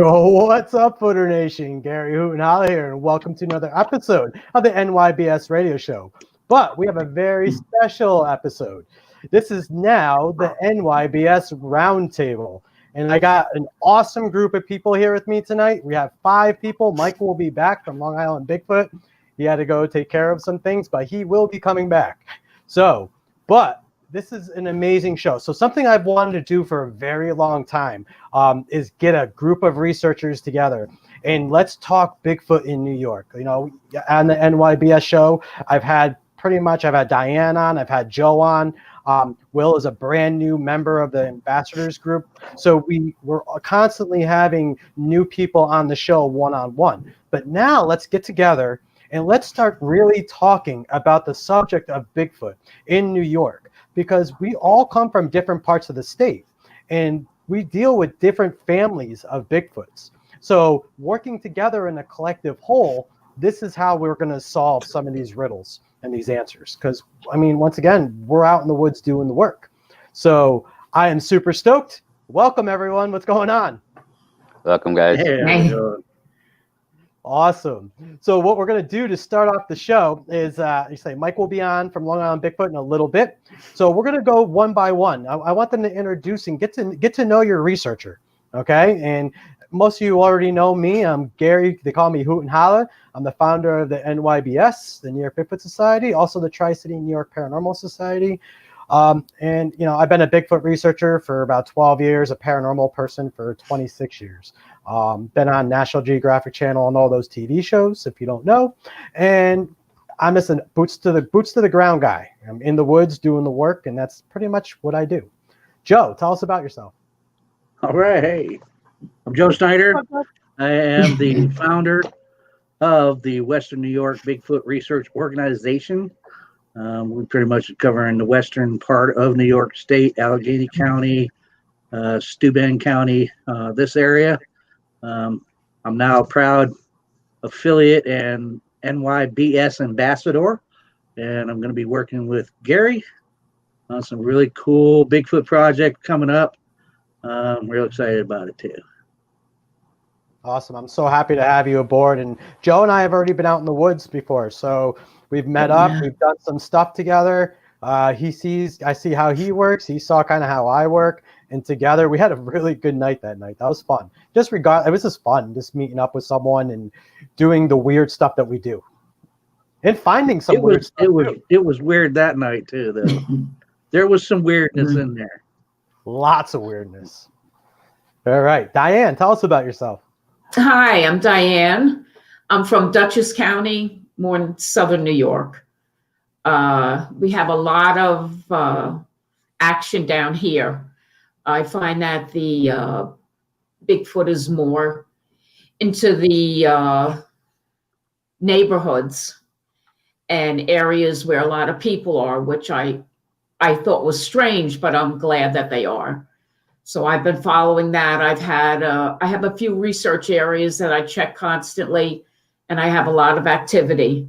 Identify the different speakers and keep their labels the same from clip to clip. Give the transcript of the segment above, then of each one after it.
Speaker 1: Oh, what's up, Footer Nation? Gary Hootenholla here, and welcome to another episode of the NYBS radio show. But we have a very special episode. This is now the NYBS Roundtable, and I got an awesome group of people here with me tonight. We have 5 people. Michael will be back from Long Island Bigfoot. He had to go take care of some things, but he will be coming back. But this is an amazing show. So something I've wanted to do for a very long time is get a group of researchers together and let's talk Bigfoot in New York. You know, on the NYBS show, I've had Diane on, I've had Joe on. Will is a brand new member of the ambassadors group. So we're constantly having new people on the show one-on-one. But now let's get together and let's start really talking about the subject of Bigfoot in New York, because we all come from different parts of the state and we deal with different families of Bigfoots. So working together in a collective whole, this is how we're going to solve some of these riddles and these answers. Because, I mean, once again, we're out in the woods doing the work. So I am super stoked. Welcome, everyone. What's going on?
Speaker 2: Welcome, guys.
Speaker 3: Hey.
Speaker 1: Awesome. So what we're going to do to start off the show is, Mike will be on from Long Island Bigfoot in a little bit. So we're going to go one by one. I want them to introduce and get to know your researcher. Okay. And most of you already know me. I'm Gary. They call me Hootenholla. I'm the founder of the NYBS, the New York Bigfoot Society, also the Tri-City New York Paranormal Society. And, you know, I've been a Bigfoot researcher for about 12 years, a paranormal person for 26 years. Been on National Geographic Channel and all those TV shows, if you don't know. And I'm just a boots to the ground guy. I'm in the woods doing the work, and that's pretty much what I do. Joe, tell us about yourself.
Speaker 3: All right. Hey, I'm Joe Snyder. I am the founder of the Western New York Bigfoot Research Organization. We pretty much covering the western part of New York State, Allegheny County, Steuben County, this area. I'm now a proud affiliate and NYBS ambassador, and I'm going to be working with Gary on some really cool Bigfoot project coming up. I'm real excited about it too.
Speaker 1: Awesome. I'm so happy to have you aboard. And Joe and I have already been out in the woods before, so we've met up, we've done some stuff together. I see how he works. He saw kind of how I work. And together we had a really good night that night. That was fun. It was just fun, just meeting up with someone and doing the weird stuff that we do. And finding some weird stuff.
Speaker 3: It was weird that night too, though. There was some weirdness in there.
Speaker 1: Lots of weirdness. All right. Diane, tell us about yourself.
Speaker 4: Hi, I'm Diane. I'm from Dutchess County, more in southern New York. We have a lot of action down here. I find that the Bigfoot is more into the neighborhoods and areas where a lot of people are, which I thought was strange, but I'm glad that they are. So I've been following that. I have a few research areas that I check constantly, and I have a lot of activity.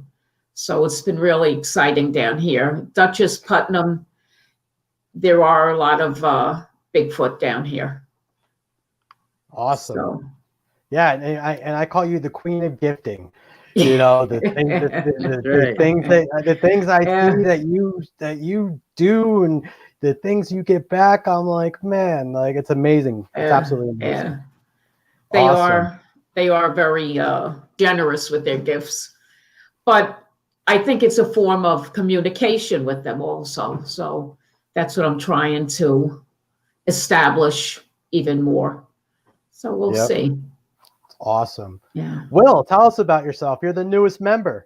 Speaker 4: So it's been really exciting down here. Dutchess, Putnam, there are a lot of Bigfoot down here.
Speaker 1: Awesome.
Speaker 4: So.
Speaker 1: Yeah, and I call you the queen of gifting. You know, the things I see that you do and the things you get back, I'm like, man, like it's amazing. It's absolutely amazing.
Speaker 4: Yeah. They are very generous with their gifts. But I think it's a form of communication with them also. So that's what I'm trying to establish even more. So we'll see.
Speaker 1: Awesome.
Speaker 4: Yeah.
Speaker 1: Will, tell us about yourself. You're the newest member.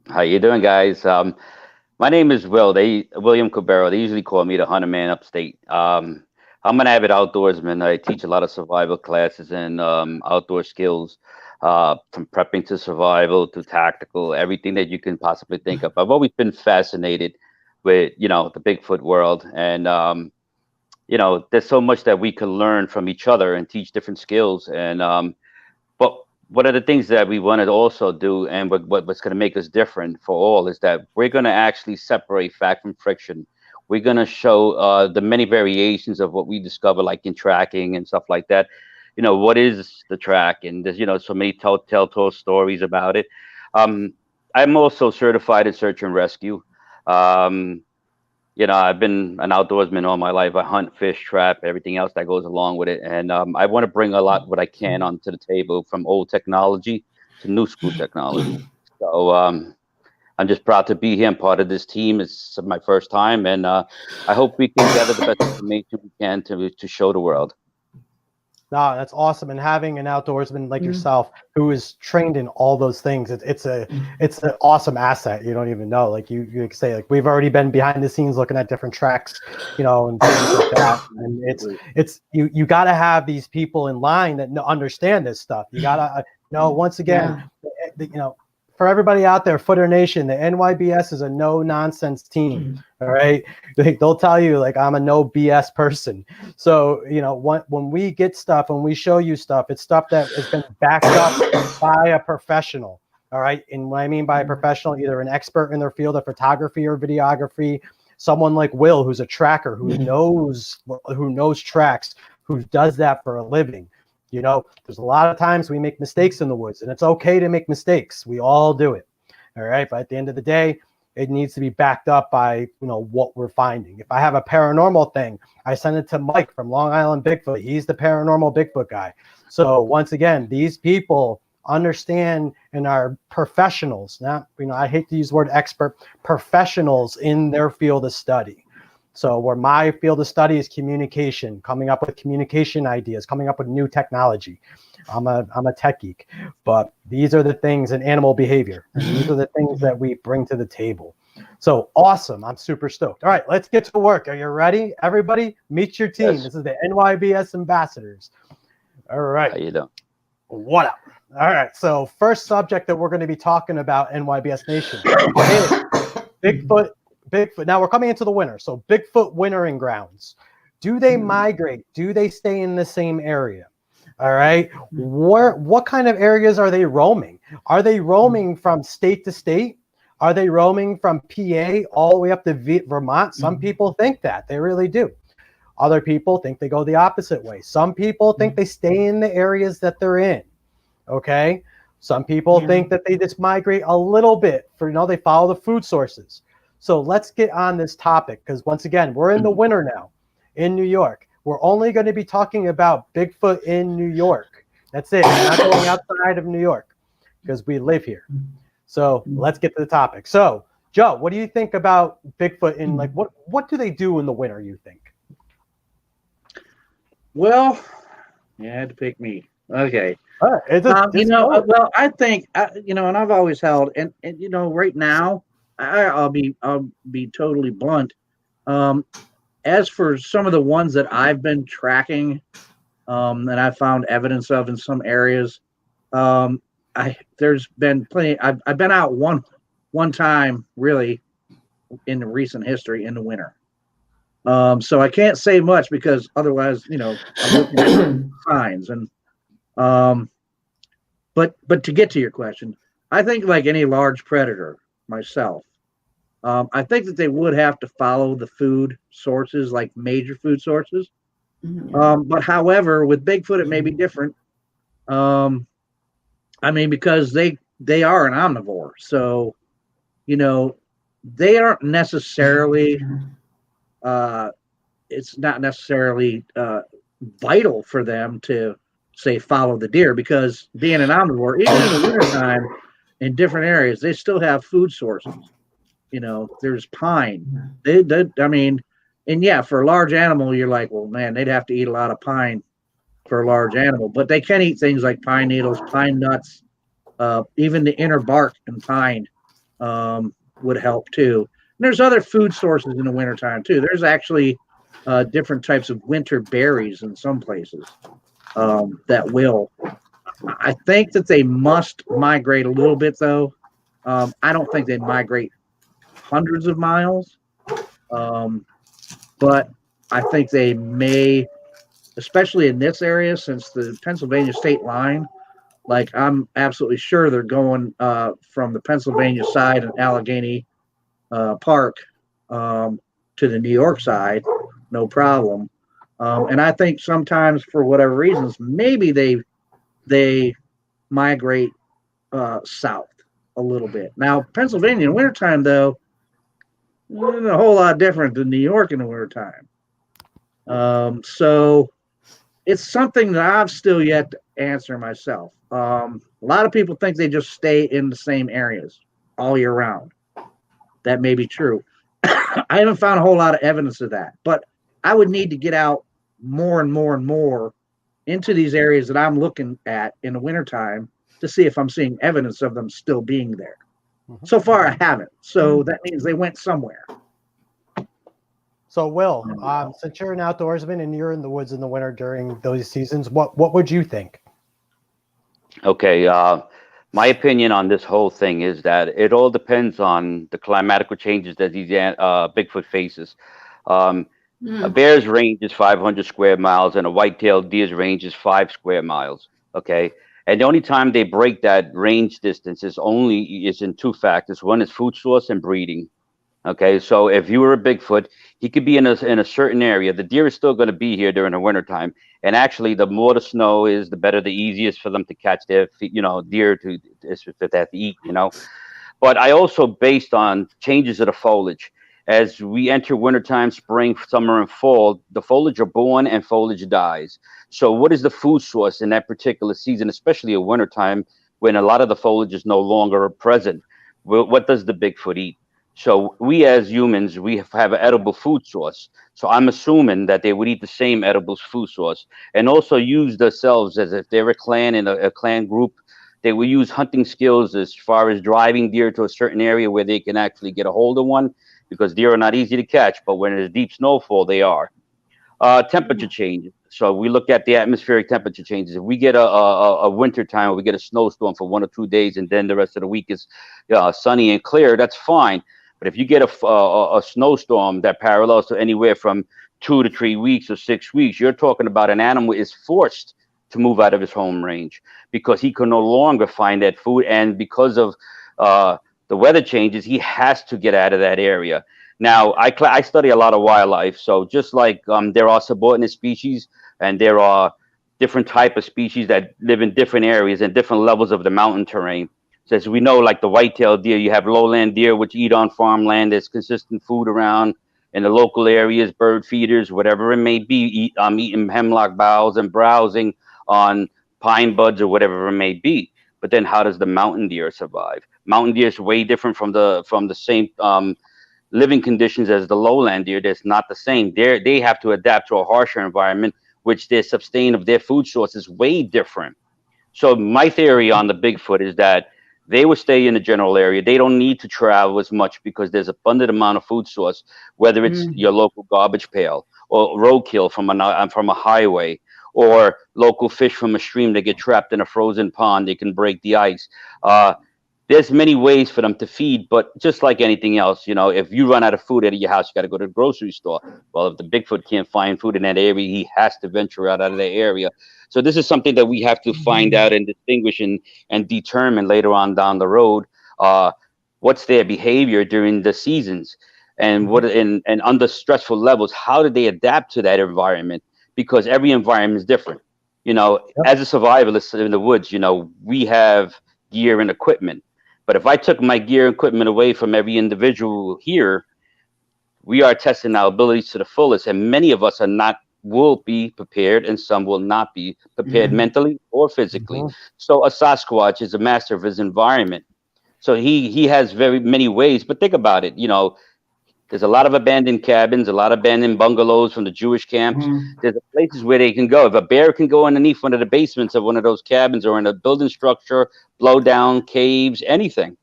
Speaker 2: How you doing, guys? My name is William Cabero. They usually call me the Hunter Man upstate. I'm an avid outdoorsman. I teach a lot of survival classes and outdoor skills, from prepping to survival to tactical, everything that you can possibly think of. I've always been fascinated with, the Bigfoot world. And, there's so much that we can learn from each other and teach different skills. And but one of the things that we want to also do, and what's going to make us different for all, is that we're going to actually separate fact from fiction. We're going to show the many variations of what we discover, like in tracking and stuff like that. what is the track, and there's so many telltale stories about it. I'm also certified in search and rescue. I've been an outdoorsman all my life. I hunt, fish, trap, everything else that goes along with it. And I want to bring a lot what I can onto the table, from old technology to new school technology. So I'm just proud to be here and part of this team. It's my first time, and I hope we can gather the best information we can to show the world.
Speaker 1: No, that's awesome. And having an outdoorsman like yourself who is trained in all those things, it's an awesome asset. You don't even know. Like you say, like, we've already been behind the scenes looking at different tracks, and things like that. And it's you got to have these people in line that understand this stuff. You got to once again, for everybody out there, Footer Nation, the NYBS is a no nonsense team. All right, they'll tell you, like, I'm a no BS person. So when we get stuff, when we show you stuff, it's stuff that has been backed up by a professional. All right, and what I mean by a professional, either an expert in their field of photography or videography, someone like Will, who's a tracker, who knows tracks, who does that for a living. There's a lot of times we make mistakes in the woods, and it's okay to make mistakes. We all do it. All right. But at the end of the day, it needs to be backed up by, what we're finding. If I have a paranormal thing, I send it to Mike from Long Island Bigfoot. He's the paranormal Bigfoot guy. So once again, these people understand and are professionals. Not, I hate to use the word expert, professionals in their field of study. So where my field of study is communication, coming up with communication ideas, coming up with new technology. I'm a tech geek, but these are the things in animal behavior. And these are the things that we bring to the table. So awesome. I'm super stoked. All right, let's get to work. Are you ready? Everybody, meet your team. Yes. This is the NYBS ambassadors. All right.
Speaker 2: How you doing?
Speaker 1: What up? All right. So first subject that we're going to be talking about, NYBS Nation, is Bigfoot. Now we're coming into the winter, so Bigfoot wintering grounds. Do they migrate? Do they stay in the same area? All right. What kind of areas are they roaming? Are they roaming from state to state? Are they roaming from PA all the way up to Vermont? Some people think that. They really do. Other people think they go the opposite way. Some people think they stay in the areas that they're in. Okay. Some people think that they just migrate a little bit they follow the food sources. So let's get on this topic, because once again, we're in the winter now in New York. We're only going to be talking about Bigfoot in New York. That's it. We're not going outside of New York because we live here. So let's get to the topic. So, Joe, what do you think about Bigfoot in, like, what do they do in the winter, you think?
Speaker 3: Well, you had to pick me. Okay.
Speaker 1: Well,
Speaker 3: I think, and I've always held, and right now, I'll be totally blunt. As for some of the ones that I've been tracking, and I found evidence of in some areas, there's been plenty. I've been out one time really in the recent history in the winter. So I can't say much because otherwise, I'm looking at signs and. But to get to your question, I think like any large predator, myself, I think that they would have to follow the food sources, like major food sources. But however, with Bigfoot, it may be different. Because they are an omnivore, so they aren't necessarily. It's not necessarily vital for them to say follow the deer, because being an omnivore, even in the wintertime in different areas, they still have food sources. There's pine. For a large animal, you're like, well, man, they'd have to eat a lot of pine for a large animal, but they can eat things like pine needles, pine nuts, even the inner bark and pine would help too. And there's other food sources in the wintertime too. There's actually different types of winter berries in some places that will. I think that they must migrate a little bit though. I don't think they migrate hundreds of miles, but I think they may, especially in this area, since the Pennsylvania state line, like I'm absolutely sure they're going from the Pennsylvania side in Allegheny Park to the New York side, no problem. And I think sometimes for whatever reasons, maybe they migrate south a little bit. Now, Pennsylvania in wintertime, though, isn't a whole lot different than New York in the wintertime. So it's something that I've still yet to answer myself. A lot of people think they just stay in the same areas all year round. That may be true. I haven't found a whole lot of evidence of that, but I would need to get out more and more and more into these areas that I'm looking at in the wintertime to see if I'm seeing evidence of them still being there. So far, I haven't. So that means they went somewhere.
Speaker 1: So, Will, since you're an outdoorsman and you're in the woods in the winter during those seasons, what would you think?
Speaker 2: Okay, my opinion on this whole thing is that it all depends on the climatical changes that these Bigfoot faces. A bear's range is 500 square miles, and a white-tailed deer's range is 5 square miles. Okay, and the only time they break that range distance is in two factors. One is food source and breeding. Okay, so if you were a Bigfoot, he could be in a certain area. The deer is still going to be here during the wintertime. And actually, the more the snow is, the better, the easiest for them to catch their, deer if they have to eat, But I also based on changes of the foliage. As we enter wintertime, spring, summer, and fall, the foliage are born and foliage dies. So what is the food source in that particular season, especially in wintertime, when a lot of the foliage is no longer present? What does the Bigfoot eat? So we as humans, we have an edible food source. So I'm assuming that they would eat the same edible food source and also use themselves as if they're a clan in a clan group. They will use hunting skills as far as driving deer to a certain area where they can actually get a hold of one, because deer are not easy to catch, but when there's deep snowfall, they are. Temperature changes. So we look at the atmospheric temperature changes. If we get a winter time, or we get a snowstorm for 1 or 2 days, and then the rest of the week is sunny and clear, that's fine. But if you get a snowstorm that parallels to anywhere from 2 to 3 weeks or 6 weeks, you're talking about an animal is forced to move out of his home range because he can no longer find that food. And because of the weather changes, he has to get out of that area. Now, I study a lot of wildlife. So just like there are subordinate species and there are different type of species that live in different areas and different levels of the mountain terrain. So as we know, like the white-tailed deer, you have lowland deer, which eat on farmland. There's consistent food around in the local areas, bird feeders, whatever it may be, eating hemlock boughs and browsing on pine buds or whatever it may be. But then how does the mountain deer survive? Mountain deer is way different from the same living conditions as the lowland deer. That's not the same. They have to adapt to a harsher environment, which their sustain of their food source is way different. So my theory on the Bigfoot is that they will stay in the general area. They don't need to travel as much because there's abundant amount of food source, whether it's your local garbage pail or roadkill from a highway, or local fish from a stream that get trapped in a frozen pond. They can break the ice. There's many ways for them to feed, but just like anything else, if you run out of food out of your house, you got to go to the grocery store. Well, if the Bigfoot can't find food in that area, he has to venture out of that area. So this is something that we have to find out and distinguish and determine later on down the road. What's their behavior during the seasons, and and under stressful levels, how do they adapt to that environment? Because every environment is different. As a survivalist in the woods, we have gear and equipment. But if I took my gear and equipment away from every individual here, we are testing our abilities to the fullest. And many of us will be prepared, and some will not be prepared mentally or physically. So a Sasquatch is a master of his environment. So he has very many ways. But think about it, there's a lot of abandoned cabins, a lot of abandoned bungalows from the Jewish camps. There's places where they can go. If a bear can go underneath one of the basements of one of those cabins or in a building structure, blow down caves, anything,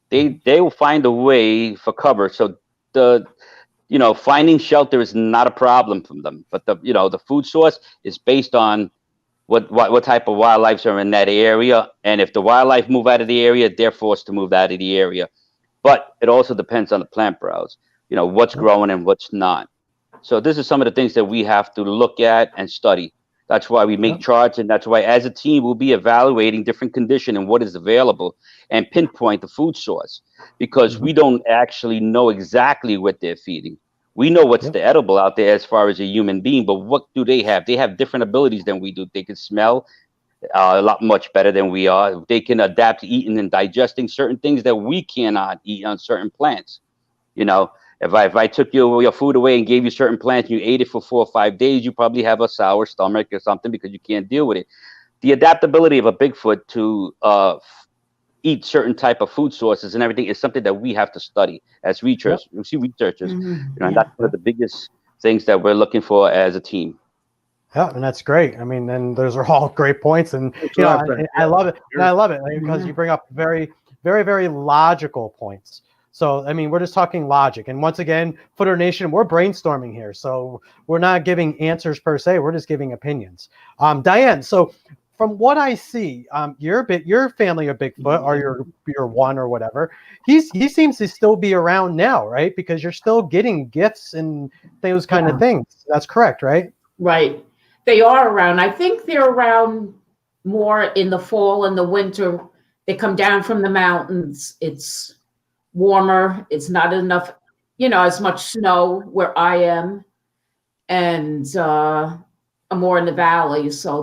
Speaker 2: they will find a way for cover. So finding shelter is not a problem for them. But the food source is based on what type of wildlife are in that area. And if the wildlife move out of the area, they're forced to move out of the area. But it also depends on the plant browse. What's growing and what's not. So this is some of the things that we have to look at and study. That's why we make charts, and that's why as a team we'll be evaluating different condition and what is available and pinpoint the food source, because we don't actually know exactly what they're feeding. We know what's
Speaker 1: Yep.
Speaker 2: the edible out there as far as a human being, but what do they have? They have different abilities than we do. They can smell a lot much better than we are. They can adapt to eating and digesting certain things that we cannot eat on certain plants. You know, if I took your food away and gave you certain plants and you ate it for 4 or 5 days, you probably have a sour stomach or something because you can't deal with it. The adaptability of a Bigfoot to eat certain type of food sources and everything is something that we have to study as researchers.
Speaker 1: Yep.
Speaker 2: Researchers,
Speaker 4: Mhm.
Speaker 2: and that's one of the biggest things that we're looking for as a team.
Speaker 1: Yeah, and that's great. I mean, and those are all great points, and
Speaker 3: That's
Speaker 1: you know,
Speaker 3: what I'm saying.
Speaker 1: I love it. And I love it because
Speaker 4: Mhm.
Speaker 1: you bring up very, very, very logical points. So, I mean, we're just talking logic, and once again, Footer Nation, we're brainstorming here, so we're not giving answers per se. We're just giving opinions. Diane, so from what I see, your family of Bigfoot, or your one or whatever, he seems to still be around now, right? Because you're still getting gifts and those kind of things. That's correct, right?
Speaker 4: Right. They are around. I think they're around more in the fall and the winter. They come down from the mountains. It's warmer. It's not enough, as much snow where I am. And I'm more in the valley. So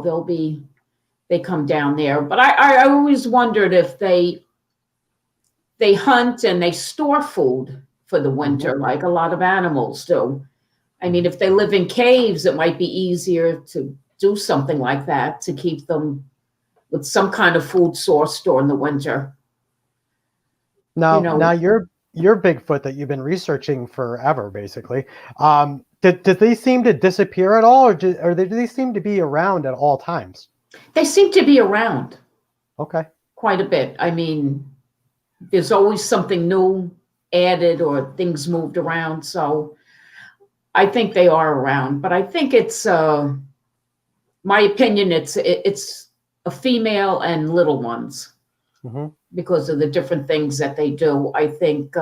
Speaker 4: they come down there. But I always wondered if they hunt and they store food for the winter, like a lot of animals do. I mean, if they live in caves, it might be easier to do something like that to keep them with some kind of food source during the winter.
Speaker 1: Now your Bigfoot that you've been researching forever, basically. Did they seem to disappear at all, or do they seem to be around at all times?
Speaker 4: They seem to be around
Speaker 1: Okay.
Speaker 4: quite a bit. I mean, there's always something new added or things moved around. So I think they are around, but I think it's my opinion. It's a female and little ones because of the different things that they do. I think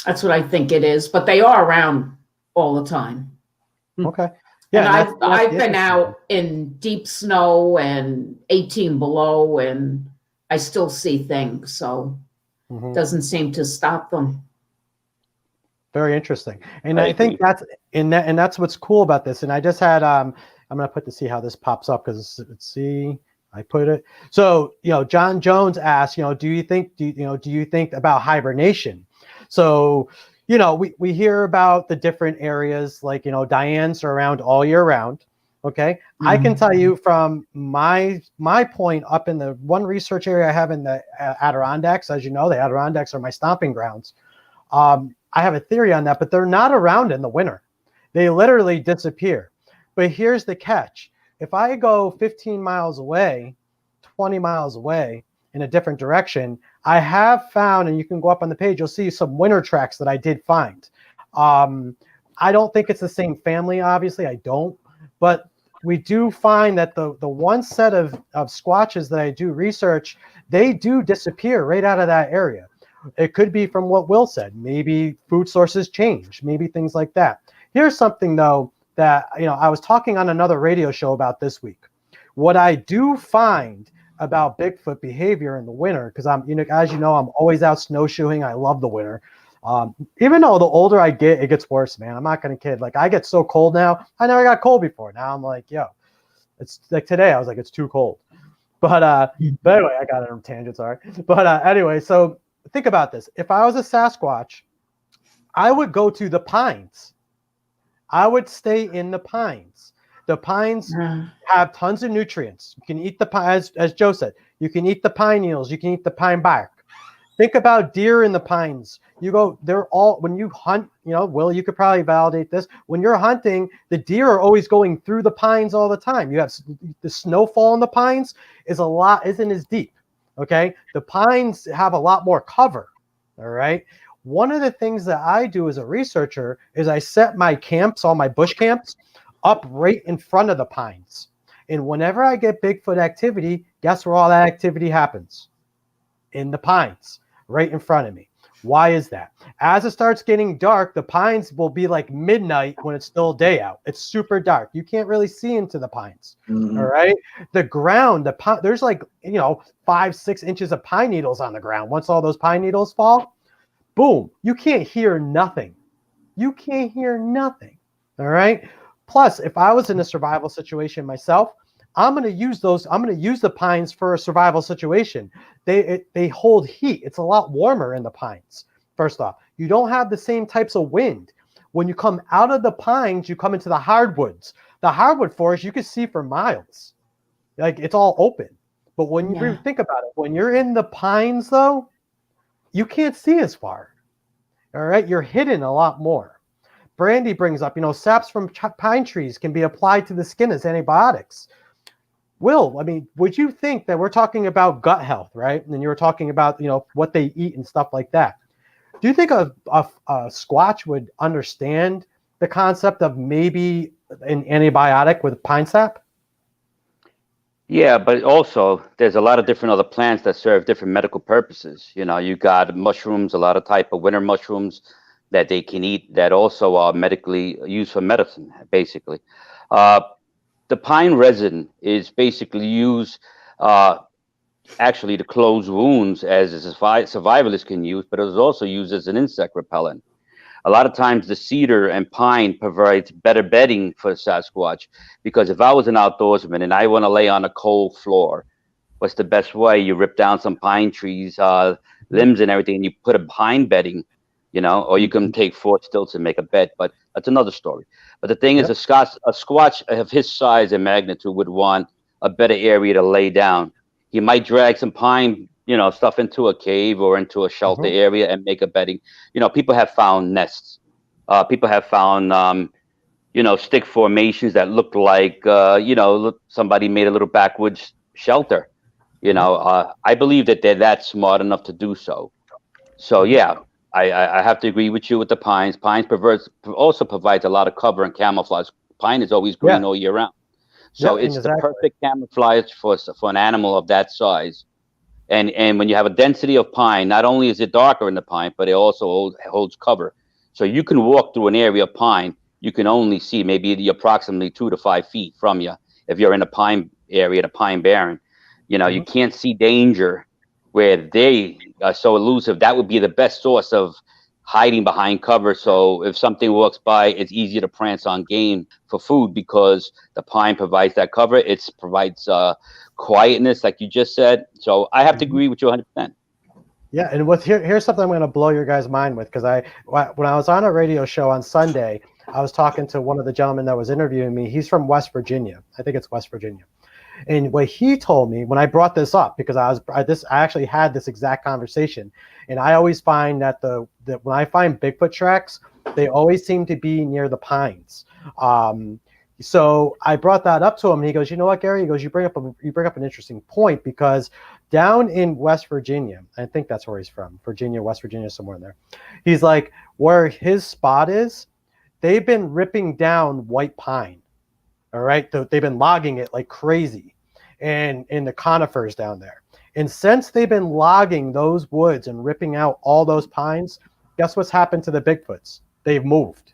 Speaker 4: that's what I think it is. But they are around all the time.
Speaker 1: Okay. Yeah,
Speaker 4: and I've been out in deep snow and 18 below, and I still see things. So it doesn't seem to stop them.
Speaker 1: Very interesting, and I think that's what's cool about this. And I just had I'm gonna put to see how this pops up because let's see, I put it. So John Jones asked, do you think about hibernation? So we hear about the different areas, like Diane's are around all year round. Okay, I can tell you from my point up in the one research area I have in the Adirondacks. As you know, the Adirondacks are my stomping grounds. I have a theory on that, but they're not around in the winter. They literally disappear. But here's the catch. If I go 15 miles away, 20 miles away in a different direction, I have found, and you can go up on the page, you'll see some winter tracks that I did find. I don't think it's the same family, obviously, I don't. But we do find that the one set of squatches that I do research, they do disappear right out of that area. It could be from what Will said. Maybe food sources change, maybe things like that. Here's something, though, that I was talking on another radio show about this week. What I do find about Bigfoot behavior in the winter, because as you know, I'm always out snowshoeing. I love the winter. Even though the older I get, it gets worse, man. I'm not going to kid. Like, I get so cold now. I never got cold before. Now I'm like, it's like today. I was like, it's too cold. But anyway, I got it on tangent, sorry. But anyway, so think about this. If I was a Sasquatch, I would go to the pines. I would stay in the pines. The pines have tons of nutrients. You can eat the pine, as Joe said. You can eat the pine needles. You can eat the pine bark. Think about deer in the pines. When you hunt, Will, you could probably validate this. When you're hunting, the deer are always going through the pines all the time. You have the snowfall in the pines isn't as deep. Okay. The pines have a lot more cover. All right. One of the things that I do as a researcher is I set my camps, all my bush camps, up right in front of the pines. And whenever I get Bigfoot activity, guess where all that activity happens? In the pines, right in front of me. Why is that? As it starts getting dark, the pines will be like midnight when it's still day out. It's super dark. You can't really see into the pines. All right. The ground, there's like, 5-6 inches of pine needles on the ground. Once all those pine needles fall, boom, you can't hear nothing. you can't hear nothing. All right. Plus, if I was in a survival situation myself, I'm going to use the pines for a survival situation. They hold heat. It's a lot warmer in the pines. First off, you don't have the same types of wind. When you come out of the pines, you come into the hardwoods. The hardwood forest, you can see for miles. Like, it's all open. But when you think about it, when you're in the pines, though, you can't see as far. All right. You're hidden a lot more. Brandy brings up, saps from pine trees can be applied to the skin as antibiotics. Will, I mean, would you think that we're talking about gut health, right? And you were talking about, what they eat and stuff like that. Do you think a Squatch would understand the concept of maybe an antibiotic with pine sap?
Speaker 2: Yeah, but also there's a lot of different other plants that serve different medical purposes. You got mushrooms, a lot of type of winter mushrooms that they can eat that also are medically used for medicine, basically. The pine resin is basically used actually to close wounds as a survivalist can use, but it was also used as an insect repellent. A lot of times the cedar and pine provides better bedding for Sasquatch, because if I was an outdoorsman and I want to lay on a cold floor, what's the best way? You rip down some pine trees, limbs and everything, and you put a pine bedding, or you can take 4 stilts and make a bed, but that's another story. But the thing is, a Squatch of his size and magnitude would want a better area to lay down. He might drag some pine, stuff into a cave or into a shelter area and make a bedding. People have found nests. People have found, stick formations that look like, somebody made a little backwoods shelter. I believe that they're that smart enough to do so. So, yeah, I have to agree with you with the pines. Pines also provides a lot of cover and camouflage. Pine is always green all year round. So it's the perfect camouflage for an animal of that size. And when you have a density of pine, not only is it darker in the pine, but it also holds cover. So you can walk through an area of pine, you can only see maybe approximately 2 to 5 feet from you. If you're in a pine area, the pine barren, you can't see danger where they are so elusive. That would be the best source of hiding behind cover. So if something walks by, it's easier to prance on game for food because the pine provides that cover. It provides quietness, like you just said. So I have to agree with you 100%.
Speaker 1: Yeah, and here's something I'm going to blow your guys' mind with, because when I was on a radio show on Sunday, I was talking to one of the gentlemen that was interviewing me. He's from West Virginia. I think it's West Virginia. And what he told me when I brought this up, because I actually had this exact conversation, and I always find that when I find Bigfoot tracks, they always seem to be near the pines. So I brought that up to him, and he goes, "You know what, Gary?" He goes, "You bring up an interesting point, because down in West Virginia, I think that's where he's from, Virginia, West Virginia, somewhere in there. He's like, where his spot is, they've been ripping down white pine. All right, they've been logging it like crazy, and in the conifers down there. And since they've been logging those woods and ripping out all those pines, guess what's happened to the Bigfoots? They've moved.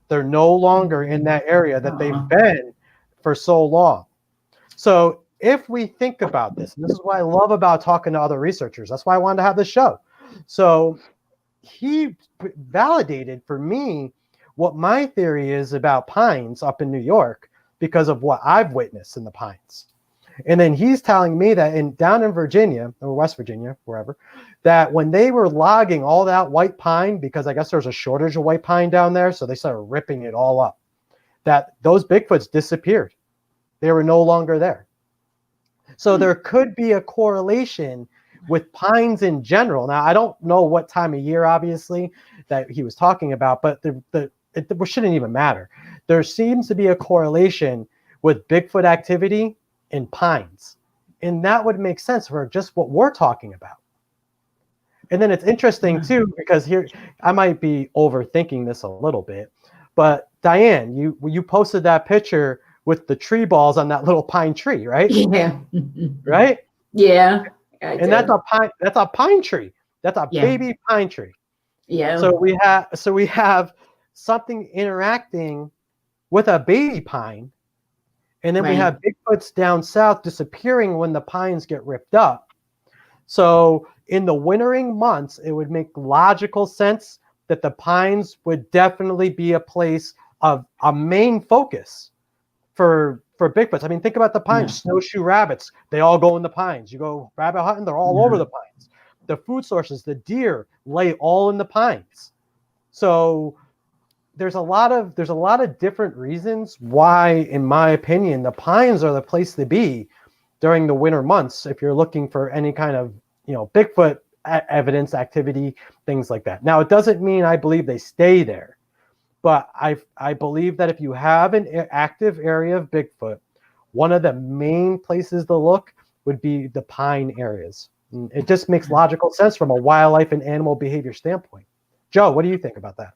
Speaker 1: They're no longer in that area that they've been for so long. So if we think about this, and this is what I love about talking to other researchers, that's why I wanted to have this show. So he validated for me what my theory is about pines up in New York, because of what I've witnessed in the pines. And then he's telling me that down in Virginia, or West Virginia, wherever, that when they were logging all that white pine, because I guess there's a shortage of white pine down there, so they started ripping it all up, that those Bigfoots disappeared. They were no longer there. So there could be a correlation with pines in general. Now, I don't know what time of year, obviously, that he was talking about, but it shouldn't even matter. There seems to be a correlation with Bigfoot activity in pines. And that would make sense for just what we're talking about. And then it's interesting, too, because here, I might be overthinking this a little bit, but Diane, you posted that picture with the tree balls on that little pine tree, right?
Speaker 4: Yeah.
Speaker 1: Right?
Speaker 4: Yeah.
Speaker 1: And that's a pine tree. That's a baby pine tree.
Speaker 4: Yeah.
Speaker 1: So we have something interacting with a baby pine, and then we have Bigfoots down south disappearing when the pines get ripped up. So in the wintering months, it would make logical sense that the pines would definitely be a place of a main focus for Bigfoots. I mean, think about the pines. Snowshoe rabbits, they all go in the pines. You go rabbit hunting, they're all over the pines. The food sources, the deer lay all in the pines. So there's a lot of different reasons why, in my opinion, the pines are the place to be during the winter months if you're looking for any kind of, Bigfoot evidence, activity, things like that. Now, it doesn't mean I believe they stay there, but I believe that if you have an active area of Bigfoot, one of the main places to look would be the pine areas. And it just makes logical sense from a wildlife and animal behavior standpoint. Joe, what do you think about that?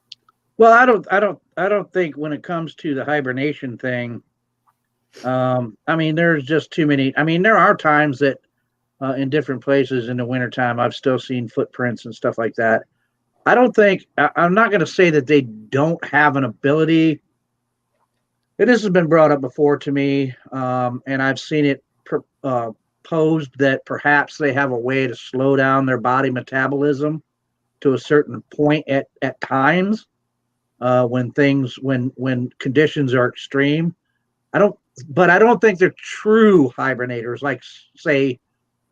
Speaker 3: Well, I don't think when it comes to the hibernation thing, I mean, there's just too many. I mean, there are times that in different places in the wintertime, I've still seen footprints and stuff like that. I'm not going to say that they don't have an ability. This has been brought up before to me, and I've seen it posed that perhaps they have a way to slow down their body metabolism to a certain point at times when conditions are extreme. I don't think they're true hibernators, like say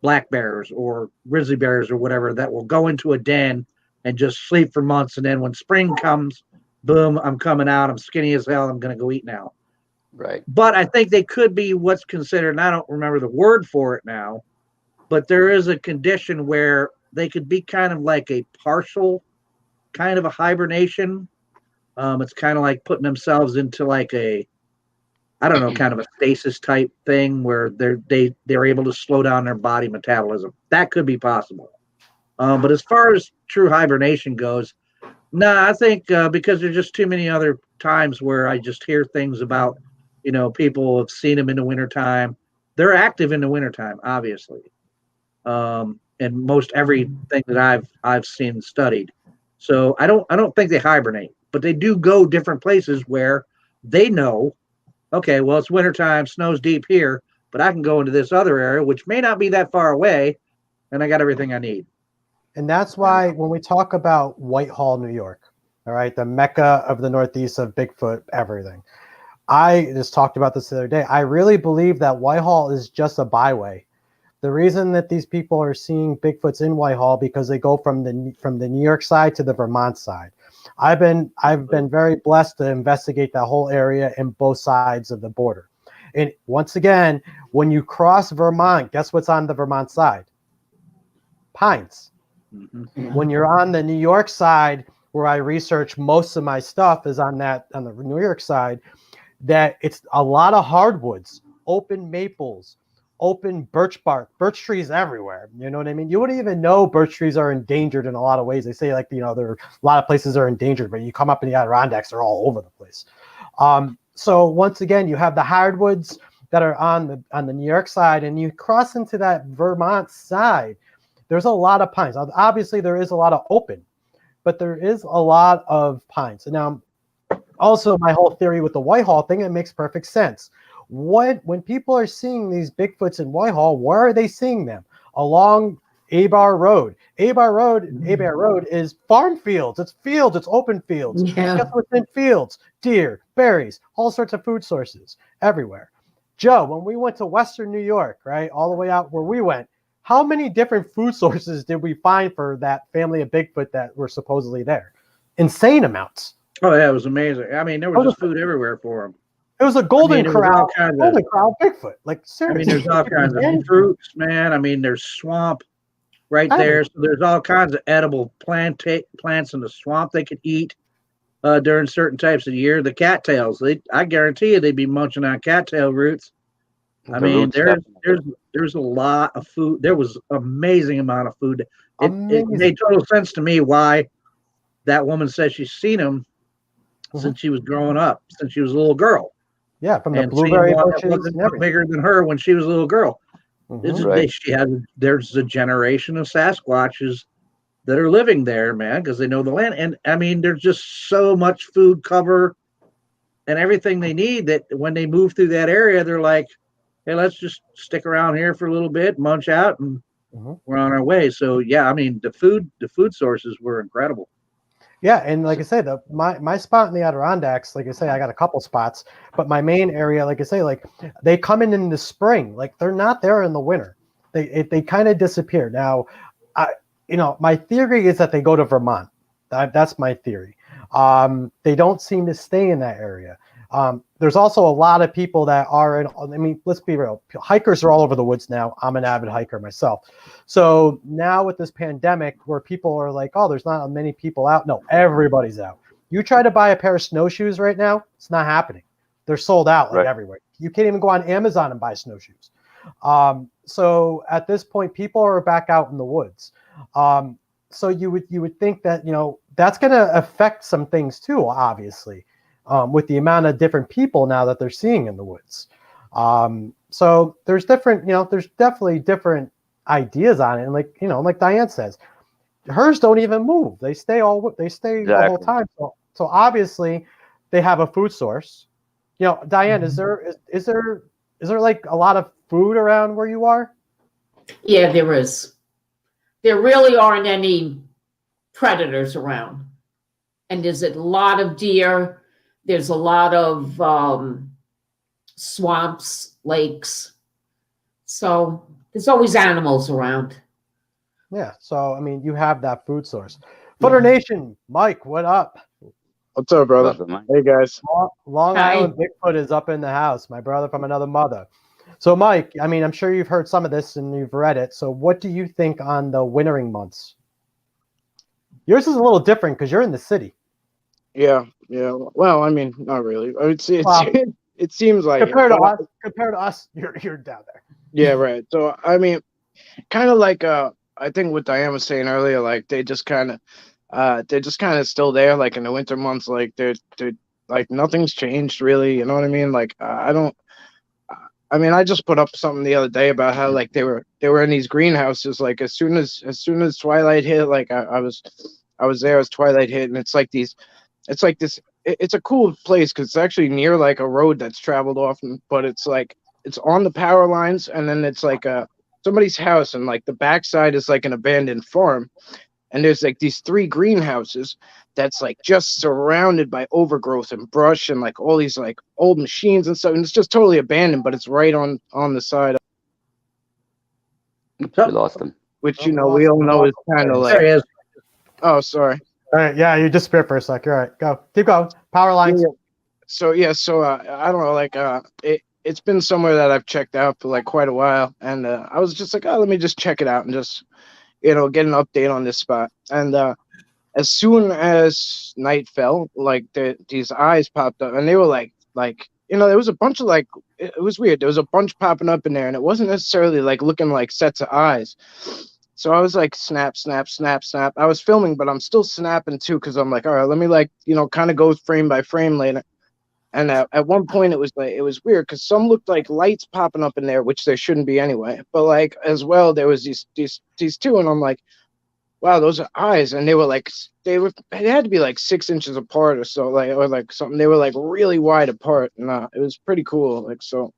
Speaker 3: black bears or grizzly bears or whatever, that will go into a den and just sleep for months, and then when spring comes, boom, I'm coming out, I'm skinny as hell, I'm going to go eat now.
Speaker 2: Right.
Speaker 3: But I think they could be what's considered, and I don't remember the word for it now, but there is a condition where they could be kind of like a partial kind of a hibernation. It's kind of like putting themselves into like a, I don't know, kind of a stasis type thing where they're able to slow down their body metabolism. That could be possible. But as far as true hibernation goes, I think because there's just too many other times where I just hear things about, people have seen them in the wintertime. They're active in the wintertime, obviously. And most everything that I've seen and studied. So I don't think they hibernate, but they do go different places where they know, okay, well, it's wintertime, snow's deep here, but I can go into this other area, which may not be that far away, and I got everything I need.
Speaker 1: And that's why when we talk about Whitehall, New York, all right, the mecca of the Northeast of Bigfoot, everything. I just talked about this the other day. I really believe that Whitehall is just a byway. The reason that these people are seeing Bigfoots in Whitehall because they go from the New York side to the Vermont side. I've been very blessed to investigate that whole area in both sides of the border. And once again, when you cross Vermont, guess what's on the Vermont side? Pines.
Speaker 3: Mm-hmm.
Speaker 1: When you're on the New York side, where I research most of my stuff is on the New York side, that it's a lot of hardwoods, open maples, open birch trees everywhere. You know what I mean? You wouldn't even know birch trees are endangered in a lot of ways. They say there are a lot of places are endangered, but you come up in the Adirondacks, they're all over the place. So once again, you have the hardwoods that are on the New York side, and you cross into that Vermont side. There's a lot of pines. Obviously, there is a lot of open, but there is a lot of pines. And now, also my whole theory with the Whitehall thing, it makes perfect sense. When people are seeing these Bigfoots in Whitehall, where are they seeing them? Along Abar Road. Abar Road is farm fields. It's fields. It's open fields.
Speaker 4: Yeah.
Speaker 1: Guess what's in fields? Deer, berries, all sorts of food sources everywhere. Joe, when we went to Western New York, right, all the way out where we went, how many different food sources did we find for that family of Bigfoot that were supposedly there? Insane amounts.
Speaker 3: Oh, yeah, it was amazing. I mean, there was just food everywhere for them.
Speaker 1: It was a golden corral Bigfoot. Like, seriously.
Speaker 3: I mean, there's all kinds of fruits, man. I mean, there's swamp right there. So there's all kinds of edible plants in the swamp they could eat during certain types of the year. The cattails, I guarantee you they'd be munching on cattail roots. I mean, there's a lot of food. There was an amazing amount of food. It made total sense to me why that woman says she's seen them since she was growing up, since she was a little girl.
Speaker 1: Yeah, from the blueberry bushes and everything.
Speaker 3: Bigger than her when she was a little girl.
Speaker 1: Mm-hmm.
Speaker 2: Right.
Speaker 3: There's a generation of Sasquatches that are living there, man, because they know the land. And I mean, there's just so much food cover and everything they need that when they move through that area, they're like, hey, let's just stick around here for a little bit, munch out, and we're on our way. So yeah, I mean, the food sources were incredible.
Speaker 1: Yeah, and like I say, my spot in the Adirondacks, like I say, I got a couple spots, but my main area, like I say, like they come in the spring, like they're not there in the winter. They kind of disappear. Now, my theory is that they go to Vermont. That's my theory. They don't seem to stay in that area. There's also a lot of people that are in, I mean, let's be real. Hikers are all over the woods now. I'm an avid hiker myself. So now with this pandemic where people are like, oh, there's not many people out. No, everybody's out. You try to buy a pair of snowshoes right now, it's not happening. They're sold out like everywhere. You can't even go on Amazon and buy snowshoes. So at this point, people are back out in the woods. So you would think that, that's going to affect some things too, obviously. With the amount of different people now that they're seeing in the woods. So there's different, there's definitely different ideas on it. And like Diane says, hers don't even move. They stay the whole time. So obviously they have a food source. Diane, is there like a lot of food around where you are?
Speaker 4: Yeah, there is. There really aren't any predators around. And there's a lot of deer. There's a lot of swamps, lakes. So there's always animals around.
Speaker 1: Yeah. So, I mean, you have that food source. Footer Nation, Mike, what up?
Speaker 5: What's up, brother?
Speaker 2: What's up,
Speaker 5: hey, guys.
Speaker 1: Long Island Bigfoot is up in the house. My brother from another mother. So, Mike, I mean, I'm sure you've heard some of this and you've read it. So what do you think on the wintering months? Yours is a little different because you're in the city.
Speaker 5: Yeah. Well, I mean, not really. I would say it seems like
Speaker 1: compared to us, you're down there.
Speaker 5: Yeah, right. So I mean, kind of like I think what Diane was saying earlier, like they're just kind of still there, like in the winter months, like they're like nothing's changed really. You know what I mean? Like I just put up something the other day about how like they were in these greenhouses. Like as soon as twilight hit, like I was there as twilight hit, and it's like this. It's a cool place because it's actually near like a road that's traveled often, but it's like it's on the power lines, and then it's like somebody's house, and like the backside is like an abandoned farm, and there's like these 3 greenhouses that's like just surrounded by overgrowth and brush and like all these like old machines and stuff, and it's just totally abandoned, but it's right on the side.
Speaker 2: We lost him.
Speaker 5: Which we all know is kind of like.
Speaker 3: There he is.
Speaker 5: Oh, sorry.
Speaker 1: All right, yeah, you disappeared for a sec. You're all right. Go, keep going. Power lines.
Speaker 5: So I don't know, like it's been somewhere that I've checked out for like quite a while, and I was just like, oh, let me just check it out and just get an update on this spot. And as soon as night fell, like these eyes popped up, and they were like there was a bunch of like it was weird. There was a bunch popping up in there, and it wasn't necessarily like looking like sets of eyes. So I was like, snap, snap, snap, snap. I was filming, but I'm still snapping too, because I'm like, all right, let me like, kind of go frame by frame later. And at one point, it was weird because some looked like lights popping up in there, which there shouldn't be anyway. But like as well, there was these 2, and I'm like, wow, those are eyes, and they had to be like 6 inches apart or so, or like something. They were like really wide apart, and it was pretty cool. Like so,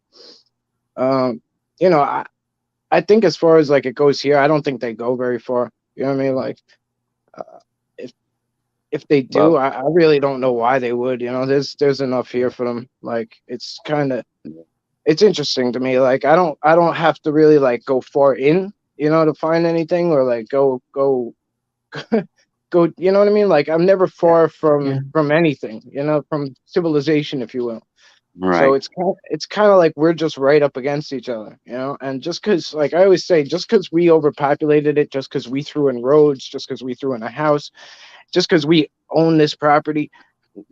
Speaker 5: I think as far as like it goes here, I don't think they go very far. You know what I mean? Like, if they do, I really don't know why they would. There's enough here for them. Like, it's interesting to me. Like, I don't have to really like go far in, to find anything, or like go. You know what I mean? Like, I'm never far from anything. From civilization, if you will.
Speaker 2: Right.
Speaker 5: So it's kind of like we're just right up against each other, and just because, like I always say, just because we overpopulated it, just because we threw in roads, just because we threw in a house, just because we own this property,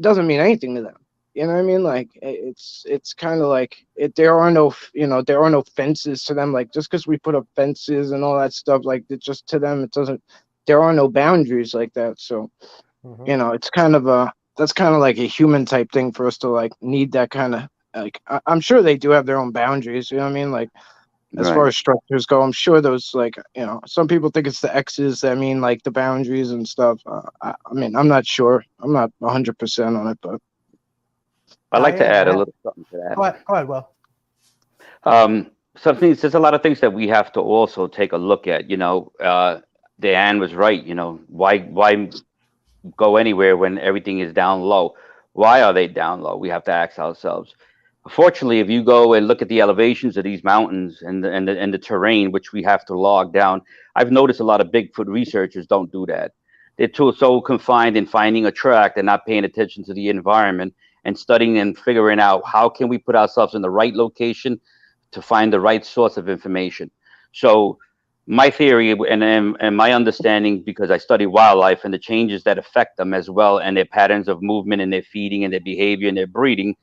Speaker 5: doesn't mean anything to them. You know what I mean? Like it's kind of like there are no fences to them. Like just because we put up fences and all that stuff, like it just to them, it doesn't. There are no boundaries like that. So, it's kind of that's kind of like a human type thing for us to like need that kind of like. I'm sure they do have their own boundaries. You know what I mean? Like as far as structures go, I'm sure those like some people think it's the X's that mean like the boundaries and stuff. I mean, I'm not sure. I'm not 100% on it, but.
Speaker 2: I'd like to add a little something to that.
Speaker 1: Go ahead, Will.
Speaker 2: There's a lot of things that we have to also take a look at. Diane was right. Why go anywhere when everything is down low. Why are they down low? We have to ask ourselves. Fortunately, if you go and look at the elevations of these mountains and the terrain, which we have to log down, I've noticed a lot of Bigfoot researchers don't do that. They're too so confined in finding a track and not paying attention to the environment and studying and figuring out how can we put ourselves in the right location to find the right source of information. So my theory and my understanding, because I study wildlife and the changes that affect them as well, and their patterns of movement and their feeding and their behavior and their breeding,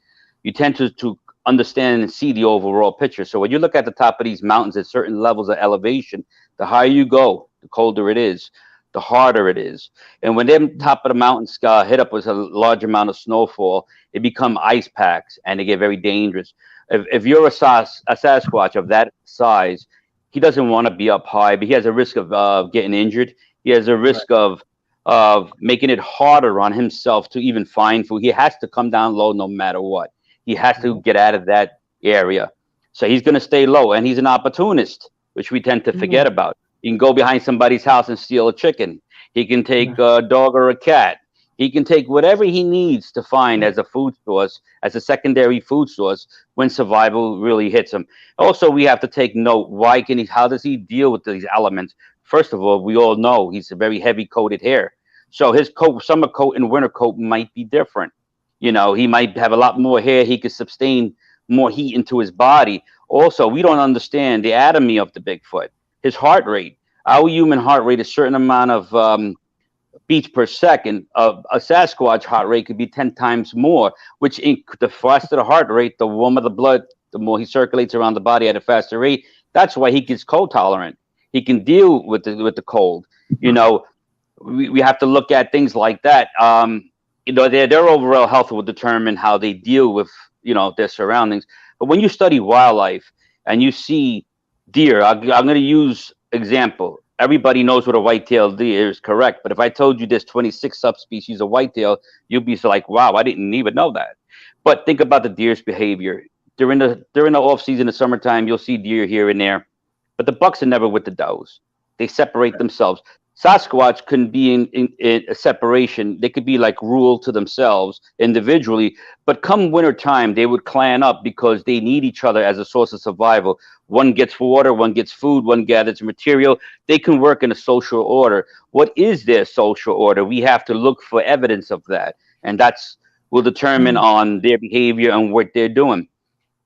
Speaker 2: you tend to understand and see the overall picture. So when you look at the top of these mountains at certain levels of elevation, the higher you go, the colder it is, the harder it is. And when them top of the mountains hit up with a large amount of snowfall, it become ice packs and they get very dangerous. If you're a Sasquatch of that size, he doesn't want to be up high, but he has a risk of getting injured. He has a risk of making it harder on himself to even find food. He has to come down low no matter what. He has to get out of that area. So he's going to stay low, and he's an opportunist, which we tend to forget about. He can go behind somebody's house and steal a chicken. He can take a dog or a cat. He can take whatever he needs to find as a food source, as a secondary food source when survival really hits him. Also, we have to take note, how does he deal with these elements? First of all, we all know he's a very heavy coated hair. So his coat, summer coat and winter coat might be different. You know, he might have a lot more hair. He could sustain more heat into his body. Also, we don't understand the anatomy of the Bigfoot, his heart rate. Our human heart rate is a certain amount of beats per second. A Sasquatch heart rate could be 10 times more, which the faster the heart rate, the warmer the blood, the more he circulates around the body at a faster rate. That's why he gets cold tolerant. He can deal with the cold. You know, we have to look at things like that. You know, their overall health will determine how they deal with, you know, their surroundings. But when you study wildlife and you see deer, I'm going to use example. Everybody knows what a white-tailed deer is, correct? But if I told you there's 26 subspecies of whitetail, you'd be like, wow, I didn't even know that. But think about the deer's behavior. During the off season, the summertime, you'll see deer here and there. But the bucks are never with the does. They separate themselves. Sasquatch couldn't be in a separation. They could be like rule to themselves individually, but come winter time, they would clan up because they need each other as a source of survival. One gets water, one gets food, one gathers material. They can work in a social order. What is their social order? We have to look for evidence of that, and that's will determine on their behavior and what they're doing.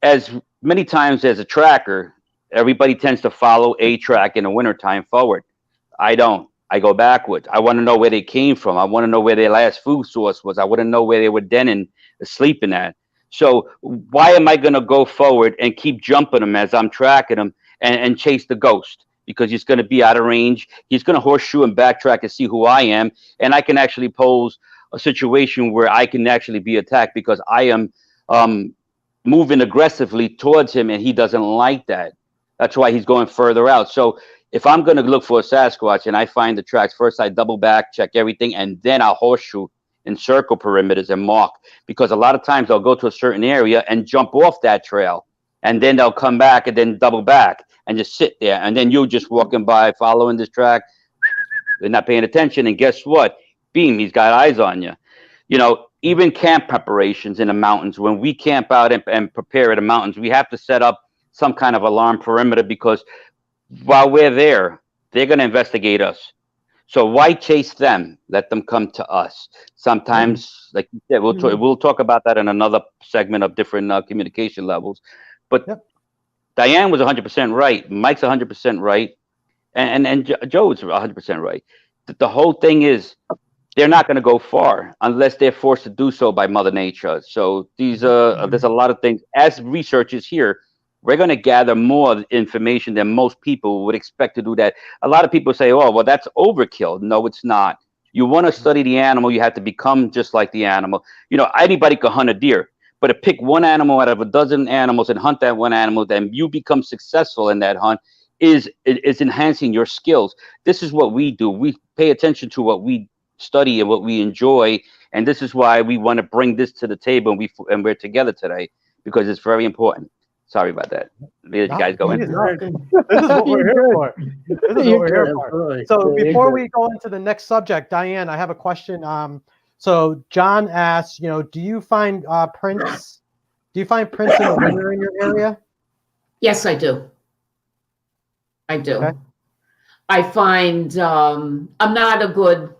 Speaker 2: As many times as a tracker, everybody tends to follow a track in the wintertime forward. I don't. I go backwards. I want to know where they came from. I want to know where their last food source was. I want to know where they were denning, sleeping at. So why am I going to go forward and keep jumping them as I'm tracking them and chase the ghost? Because he's going to be out of range. He's going to horseshoe and backtrack and see who I am. And I can actually pose a situation where I can actually be attacked because I am moving aggressively towards him and he doesn't like that. That's why he's going further out. So if I'm going to look for a Sasquatch and I find the tracks, first I double back, check everything, and then I'll horseshoe and circle perimeters and mark. Because a lot of times they'll go to a certain area and jump off that trail. And then they'll come back and then double back and just sit there. And then you're just walking by, following this track. They're not paying attention. And guess what? Beam, he's got eyes on you. You know, even camp preparations in the mountains, when we camp out and prepare in the mountains, we have to set up some kind of alarm perimeter because while we're there, they're going to investigate us. So why chase them? Let them come to us. Sometimes, like you said, we'll talk about that in another segment of different communication levels. But Diane was 100% right. Mike's 100% right. And Joe's 100% right. The whole thing is they're not going to go far unless they're forced to do so by Mother Nature. So there's a lot of things. As researchers here, we're going to gather more information than most people would expect to do that. A lot of people say, oh, well, that's overkill. No, it's not. You want to study the animal, you have to become just like the animal. You know, anybody can hunt a deer, but to pick one animal out of a dozen animals and hunt that one animal, then you become successful in that hunt is enhancing your skills. This is what we do. We pay attention to what we study and what we enjoy. And this is why we want to bring this to the table and we're together today because it's very important. Sorry about that. Did you guys go
Speaker 1: please,
Speaker 2: in?
Speaker 1: no. This is what we're here for. This is what we're here for.
Speaker 3: Absolutely.
Speaker 1: So
Speaker 3: Yeah,
Speaker 1: before
Speaker 3: you're
Speaker 1: we go into the next subject, Diane, I have a question. So John asked, do you find prints? Do you find prints in the winter in your area?
Speaker 4: Yes, I do. I do.
Speaker 1: Okay.
Speaker 4: I find I'm not a good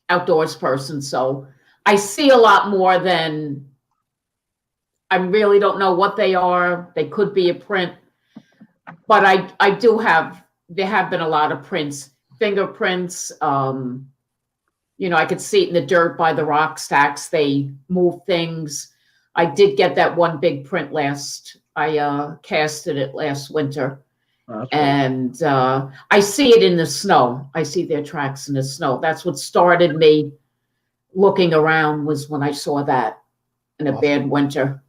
Speaker 4: outdoors person, so I see a lot more than I really don't know what they are. They could be a print, but I do have, there have been a lot of prints, fingerprints. I could see it in the dirt by the rock stacks. They move things. I did get that one big print I casted it last winter.
Speaker 3: awesome.
Speaker 4: And I see it in the snow. I see their tracks in the snow. That's what started me looking around, was when I saw that in a bad winter.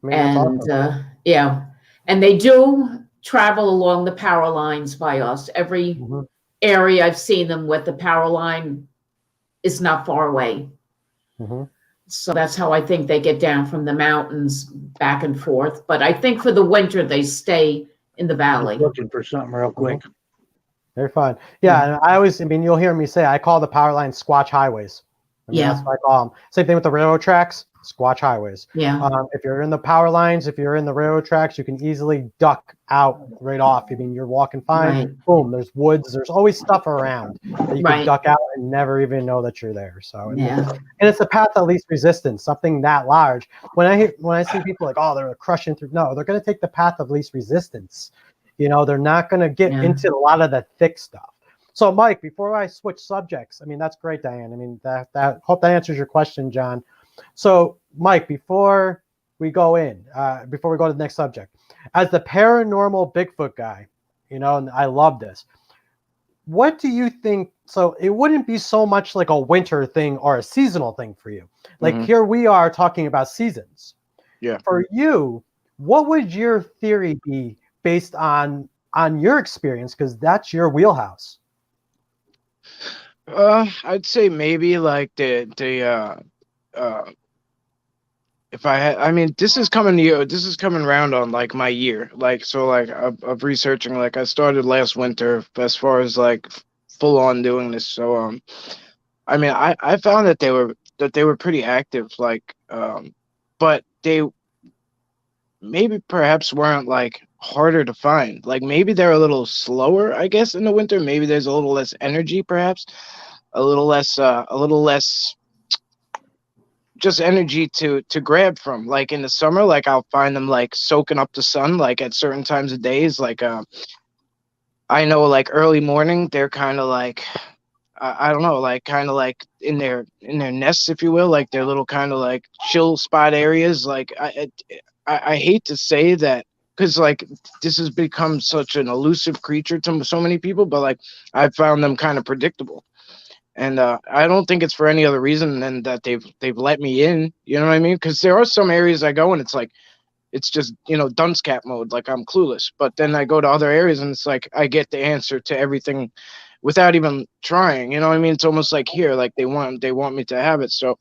Speaker 1: I mean, that's
Speaker 4: And
Speaker 1: awesome.
Speaker 4: yeah, and they do travel along the power lines by us. Every
Speaker 1: Mhm.
Speaker 4: area I've seen them with, the power line is not far away.
Speaker 1: Mhm.
Speaker 4: So that's how I think they get down from the mountains back and forth. But I think for the winter, they stay in the valley.
Speaker 3: Just looking for something real quick.
Speaker 1: They're fun. Yeah, and you'll hear me say, I call the power lines Squatch highways.
Speaker 4: Yeah.
Speaker 1: That's what I call them. Same thing with the railroad tracks, Squatch highways.
Speaker 4: Yeah.
Speaker 1: If you're in the power lines, if you're in the railroad tracks, you can easily duck out right off. I mean, you're walking fine.
Speaker 4: Right.
Speaker 1: Boom, there's woods. There's always stuff around that you can
Speaker 4: Right.
Speaker 1: duck out and never even know that you're there. So,
Speaker 4: Yeah.
Speaker 1: and it's a path of least resistance, something that large. When I see people like, oh, they're crushing through. No, they're going to take the path of least resistance. They're not going to get
Speaker 4: Yeah.
Speaker 1: into a lot of the thick stuff. So, Mike, before I switch subjects, I mean, that's great, Diane. I mean, that hope that answers your question, John. So, Mike, before we go to the next subject, as the paranormal Bigfoot guy, and I love this. What do you think? So, it wouldn't be so much like a winter thing or a seasonal thing for you. Like
Speaker 5: Mhm.
Speaker 1: here we are talking about seasons.
Speaker 5: Yeah.
Speaker 1: For you, what would your theory be based on your experience? Because that's your wheelhouse.
Speaker 5: I'd say maybe like if I mean, this is coming around on like my year, like, so like of researching, like I started last winter as far as like full on doing this. So I mean, I found that they were pretty active, like but they maybe perhaps weren't like harder to find. Like maybe they're a little slower, I guess, in the winter. Maybe there's a little less energy, perhaps a little less just energy to grab from. Like in the summer, like I'll find them like soaking up the sun, like at certain times of days. Like I know like early morning, they're kind of like I don't know, like kind of like in their nests, if you will, like their little kind of like chill spot areas. Like I hate to say that, because like this has become such an elusive creature to so many people, but like I've found them kind of predictable. And I don't think it's for any other reason than that they've let me in. You know what I mean? Because there are some areas I go and it's like it's just dunce cap mode, like I'm clueless. But then I go to other areas and it's like I get the answer to everything without even trying. You know what I mean? It's almost like here, like they want me to have it. So,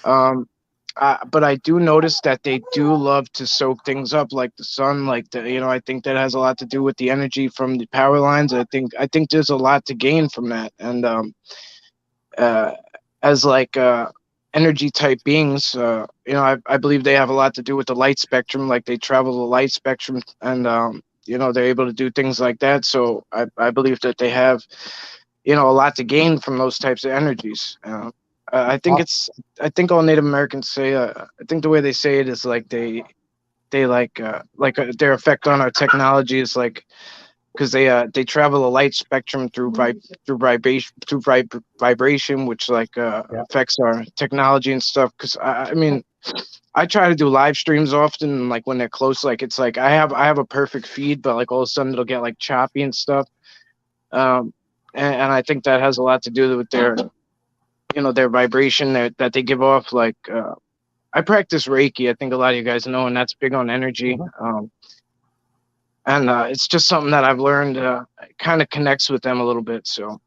Speaker 5: but I do notice that they do love to soak things up, like the sun, like I think that has a lot to do with the energy from the power lines. I think there's a lot to gain from that. And as like energy type beings, I believe they have a lot to do with the light spectrum. Like they travel the light spectrum, and they're able to do things like that. So I believe that they have a lot to gain from those types of energies. I think all Native Americans say, I think the way they say it is like they like their effect on our technology is like, because they travel a light spectrum through vibration, which like affects our technology and stuff. Because I mean, I try to do live streams often, and like when they're close, like it's like I have a perfect feed, but like all of a sudden it'll get like choppy and stuff. And I think that has a lot to do with their their vibration that they give off. Like I practice Reiki. I think a lot of you guys know, and that's big on energy. And it's just something that I've learned kind of connects with them a little bit. So,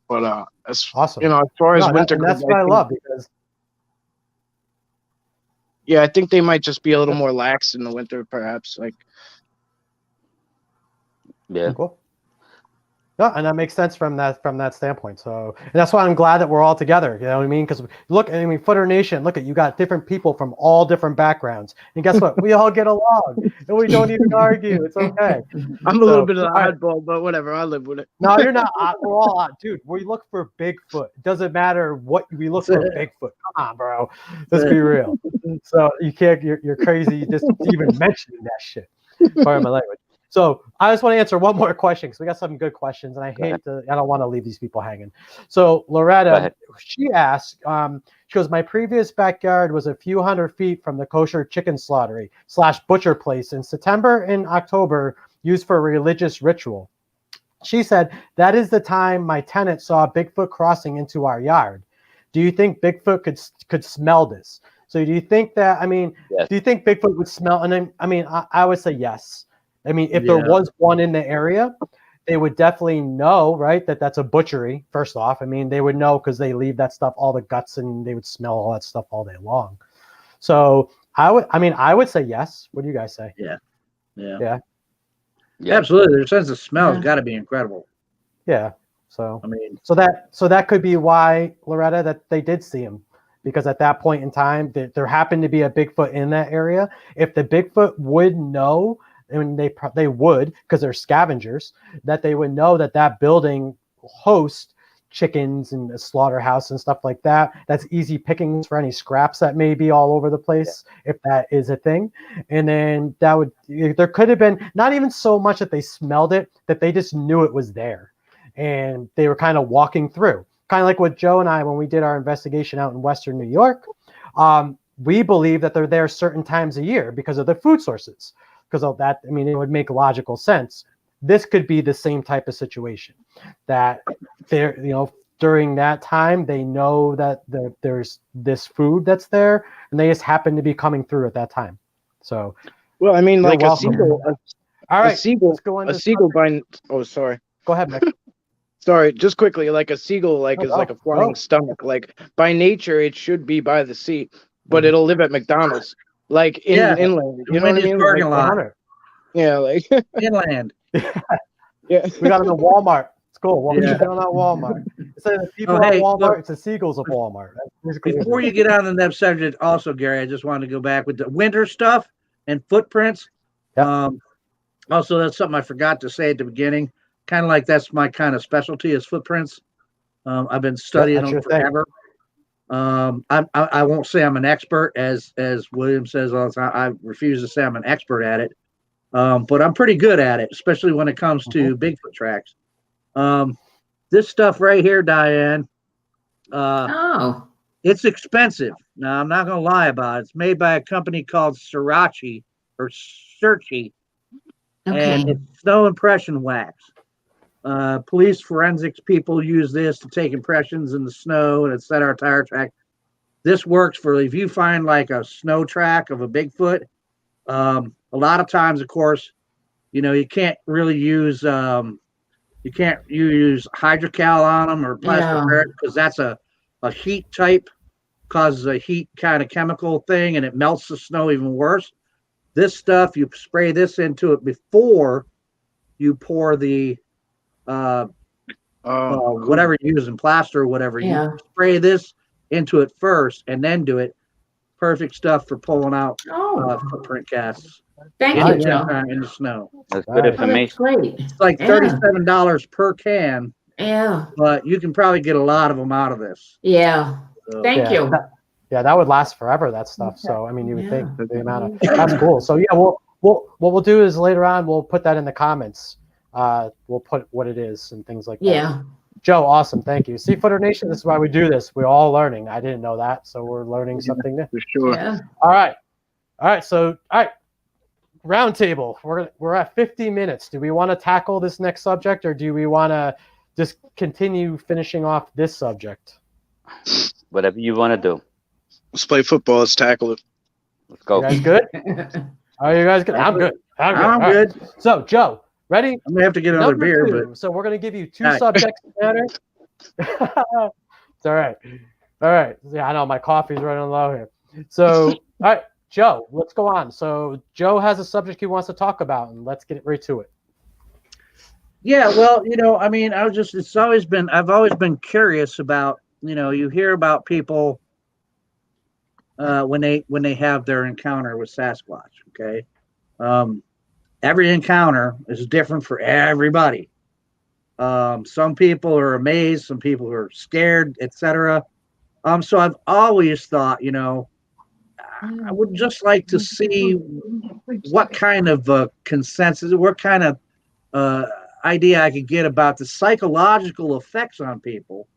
Speaker 5: but as
Speaker 1: Awesome.
Speaker 5: as far as winter
Speaker 1: and
Speaker 5: goes,
Speaker 1: that's what I love, because
Speaker 5: Yeah, I think they might just be a little more lax in the winter, perhaps. Like,
Speaker 2: Yeah.
Speaker 1: Cool. No, and that makes sense from that standpoint. So, and that's why I'm glad that we're all together. You know what I mean? Because look, I mean, Footer Nation, look at you got different people from all different backgrounds, and guess what? We all get along, and we don't even argue. It's okay.
Speaker 5: I'm a little bit of
Speaker 1: all
Speaker 5: the
Speaker 1: right.
Speaker 5: oddball, but whatever. I live with it.
Speaker 1: No, you're not. We're all odd, dude. We look for Bigfoot. It doesn't matter what we look for. Bigfoot. Come on, bro. Let's be real. So you can't. You're crazy just even mentioning that shit. Pardon my language. So I just want to answer one more question because we got some good questions, and I don't want to leave these people hanging. So Loretta, she asked, she goes, my previous backyard was a few hundred feet from the kosher chicken slaughtery / butcher place in September and October used for a religious ritual. She said, that is the time my tenant saw Bigfoot crossing into our yard. Do you think Bigfoot could smell this? So do you think that, I mean,
Speaker 2: Yes.
Speaker 1: Do you think Bigfoot would smell? And then, I mean, I would say yes. I mean, if there was one in the area, they would definitely know, right, that that's a butchery, first off. I mean, they would know because they leave that stuff, all the guts, and they would smell all that stuff all day long. So I would say yes. What do you guys say?
Speaker 3: Yeah. Absolutely. Their sense of smell has got to be incredible.
Speaker 1: Yeah. So,
Speaker 3: I mean,
Speaker 1: so that could be why, Loretta, that they did see him. Because at that point in time, there happened to be a Bigfoot in that area. If the Bigfoot would know, and they would, because they're scavengers, that they would know that building hosts chickens and a slaughterhouse and stuff like that. That's easy pickings for any scraps that may be all over the place, if that is a thing. And then there could have been not even so much that they smelled it, that they just knew it was there. And they were kind of walking through. Kind of like what Joe and I, when we did our investigation out in Western New York, we believe that they're there certain times a year because of the food sources. Because of that, I mean, it would make logical sense. This could be the same type of situation that they're, during that time, they know that there's this food that's there, and they just happen to be coming through at that time. So,
Speaker 5: well, I mean, like
Speaker 1: welcome.
Speaker 5: a seagull.
Speaker 1: All right,
Speaker 5: a seagull.
Speaker 1: Let's go
Speaker 5: A seagull by. Oh, sorry.
Speaker 1: Go ahead, Nick.
Speaker 5: Sorry, just quickly, like a seagull, is like a flying stomach. Like by nature, it should be by the sea, but it'll live at McDonald's, like inland. You know what I mean?
Speaker 3: Parking lot.
Speaker 5: Yeah, like
Speaker 3: inland.
Speaker 5: Yeah,
Speaker 1: we got them at Walmart. It's cool. Well, yeah. Not Walmart. Instead of the people at Walmart, look, it's the seagulls of Walmart.
Speaker 3: Before you get on the next subject, also, Gary, I just wanted to go back with the winter stuff and footprints. Yep. Also, that's something I forgot to say at the beginning. Kind of like that's my kind of specialty is footprints. I've been studying them forever. I won't say I'm an expert, as William says all the time. I refuse to say I'm an expert at it, but I'm pretty good at it, especially when it comes to Bigfoot tracks. This stuff right here, Diane. It's expensive. Now I'm not gonna lie about it. It's made by a company called Srirachi or Searchy, and it's snow impression wax. Police forensics people use this to take impressions in the snow and set our tire track. This works for if you find like a snow track of a Bigfoot. A lot of times, of course, you can't really use hydrocal on them or plastic because that's a heat type, causes a heat kind of chemical thing, and it melts the snow even worse. This stuff, you spray this into it before you pour the whatever you use in plaster or whatever. You spray this into it first and then do it. Perfect stuff for pulling out footprint casts.
Speaker 4: Thank you, Joe.
Speaker 3: In the snow.
Speaker 2: That's good information.
Speaker 4: Oh, that's great.
Speaker 3: It's like $37 per can.
Speaker 4: Yeah.
Speaker 3: But you can probably get a lot of them out of this.
Speaker 4: Yeah. So, Thank you.
Speaker 1: That would last forever, that stuff. So, I mean, you would think the amount of that's cool. So, what we'll do is later on, we'll put that in the comments. We'll put what it is and things like that. Yeah. Joe, awesome. Thank you. Seafooter Nation, this is why we do this. We're all learning. I didn't know that. So we're learning something new.
Speaker 5: For sure.
Speaker 4: Yeah.
Speaker 1: All right. So, round table. We're at 50 minutes. Do we want to tackle this next subject, or do we want to just continue finishing off this subject?
Speaker 2: Whatever you want to do.
Speaker 5: Let's play football. Let's tackle it.
Speaker 2: Let's go.
Speaker 1: You guys good? Are you guys good? I'm good.
Speaker 3: I'm good.
Speaker 1: Right. So, Joe, ready?
Speaker 3: I'm gonna have to get another beer, but
Speaker 1: so we're gonna give you two subjects matter. It's all right. All right. Yeah, I know my coffee's running low here. So, all right. Joe, let's go on. So Joe has a subject he wants to talk about, and let's get right to it.
Speaker 3: Yeah, well, I mean, I've always been curious about, you hear about people when they have their encounter with Sasquatch. Okay, every encounter is different for everybody. Some people are amazed, some people are scared, etc. So I've always thought, I would just like to see what kind of consensus, what kind of idea I could get about the psychological effects on people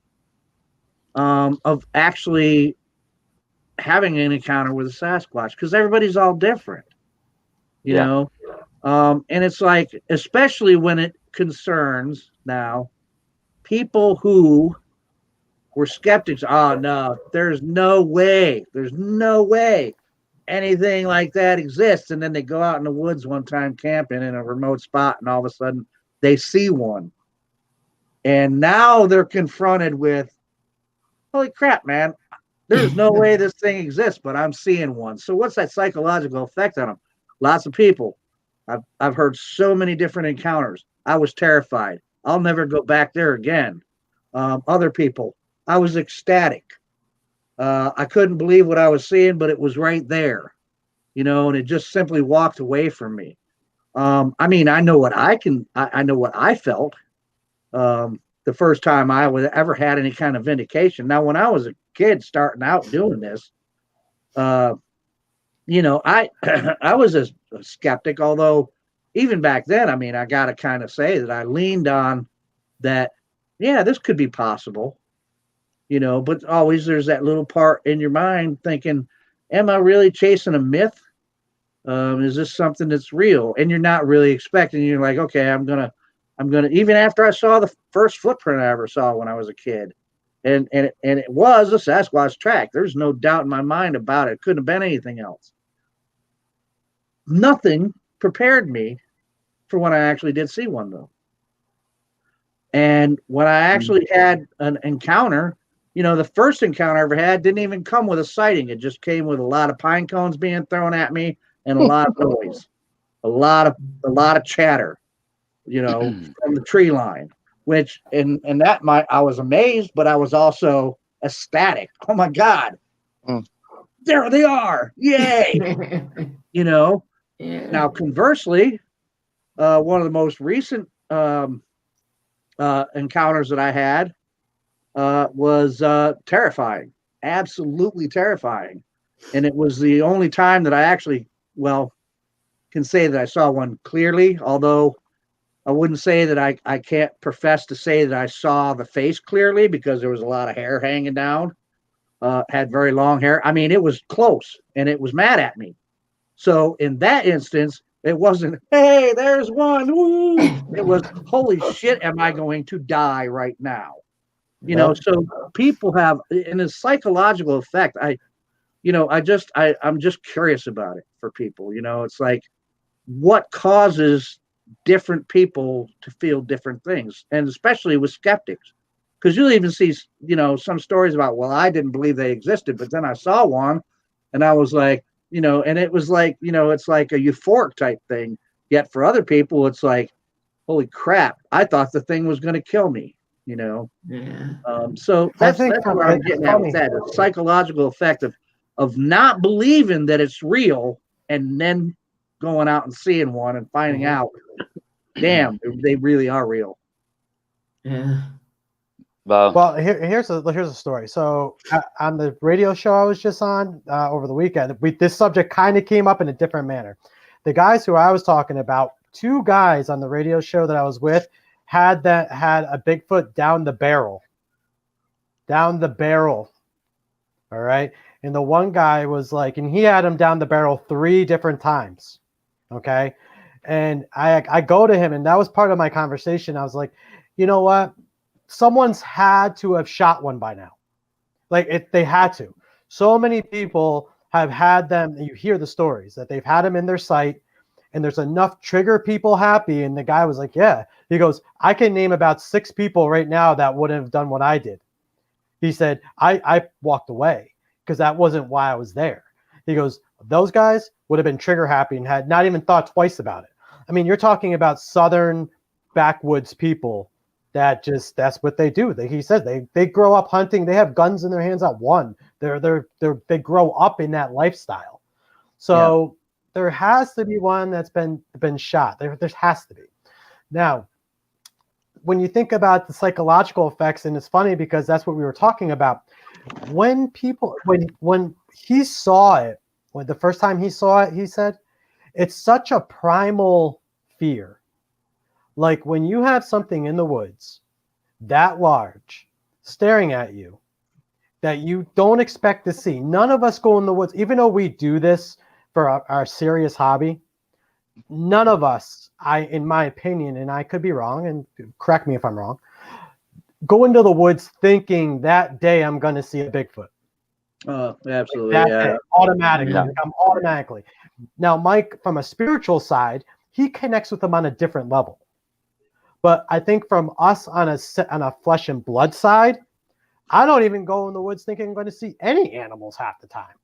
Speaker 3: of actually having an encounter with a Sasquatch, because everybody's all different, you know. And it's like, especially when it concerns now people who were skeptics. Oh no, there's no way anything like that exists. And then they go out in the woods one time camping in a remote spot, and all of a sudden they see one. And now they're confronted with, holy crap, man, there's no way this thing exists, but I'm seeing one. So what's that psychological effect on them? Lots of people. I've heard so many different encounters. I was terrified. I'll never go back there again. Other people, I was ecstatic. I couldn't believe what I was seeing, but it was right there, and it just simply walked away from me. I mean, I know what I know what I felt the first time I ever had any kind of vindication. Now, when I was a kid starting out doing this, I I was a skeptic, although even back then, I mean, I got to kind of say that I leaned on that, yeah, this could be possible, but always there's that little part in your mind thinking, am I really chasing a myth? Is this something that's real? And you're not really expecting, you're like, okay, I'm gonna, even after I saw the first footprint I ever saw when I was a kid, and it was a Sasquatch track. There's no doubt in my mind about it. It couldn't have been anything else. Nothing prepared me for when I actually did see one, though. And when I actually had an encounter, the first encounter I ever had didn't even come with a sighting. It just came with a lot of pine cones being thrown at me and a lot of noise, a lot of chatter, from the tree line. Which and that I was amazed, but I was also ecstatic. Oh my God, there they are! Yay!
Speaker 4: Yeah.
Speaker 3: Now, conversely, one of the most recent encounters that I had was terrifying, absolutely terrifying. And it was the only time that I actually, can say that I saw one clearly, although I wouldn't say that I can't profess to say that I saw the face clearly, because there was a lot of hair hanging down, had very long hair. I mean, it was close, and it was mad at me. So in that instance, it wasn't, hey, there's one. Woo! It was, holy shit, am I going to die right now? So people have, in a psychological effect, I'm just curious about it for people. It's like, what causes different people to feel different things, and especially with skeptics, because you'll even see, some stories about, well, I didn't believe they existed, but then I saw one, and I was like, and it was like, it's like a euphoric type thing. Yet for other people, it's like, holy crap, I thought the thing was going to kill me.
Speaker 4: Yeah.
Speaker 3: So that's what I'm getting at with that, the psychological effect of not believing that it's real, and then going out and seeing one and finding out, damn, they really are real.
Speaker 4: Yeah.
Speaker 1: Well, here's a story. So on the radio show I was just on over the weekend, this subject kind of came up in a different manner. The guys who I was talking about, two guys on the radio show that I was with, had a Bigfoot down the barrel. All right. And the one guy was like, and he had him down the barrel 3 different times. Okay. And I go to him, and that was part of my conversation. I was like, you know what? Someone's had to have shot one by now. Like, they had to. So many people have had them. You hear the stories that they've had them in their sight, and there's enough trigger people happy. And the guy was like, yeah. He goes, I can name about 6 people right now that wouldn't have done what I did. He said, I walked away because that wasn't why I was there. He goes, those guys would have been trigger happy and had not even thought twice about it. I mean, you're talking about southern backwoods people that just, that's what they do. He said they grow up hunting. They have guns in their hands at one. They grow up in that lifestyle. So there has to be one that's been shot. There has to be. Now, when you think about the psychological effects, and it's funny because that's what we were talking about. When he saw it, when the first time he saw it, he said, it's such a primal fear. Like when you have something in the woods that large staring at you that you don't expect to see. None of us go in the woods, even though we do this for our serious hobby. None of us, in my opinion, and I could be wrong, and correct me if I'm wrong, go into the woods thinking that day I'm going to see a Bigfoot.
Speaker 3: Oh, absolutely.
Speaker 1: That
Speaker 3: Yeah.
Speaker 1: day, automatically.
Speaker 2: Yeah.
Speaker 1: Like I'm automatically. Now, Mike, from a spiritual side, he connects with them on a different level. But I think from us on a flesh and blood side, I don't even go in the woods thinking I'm going to see any animals half the time,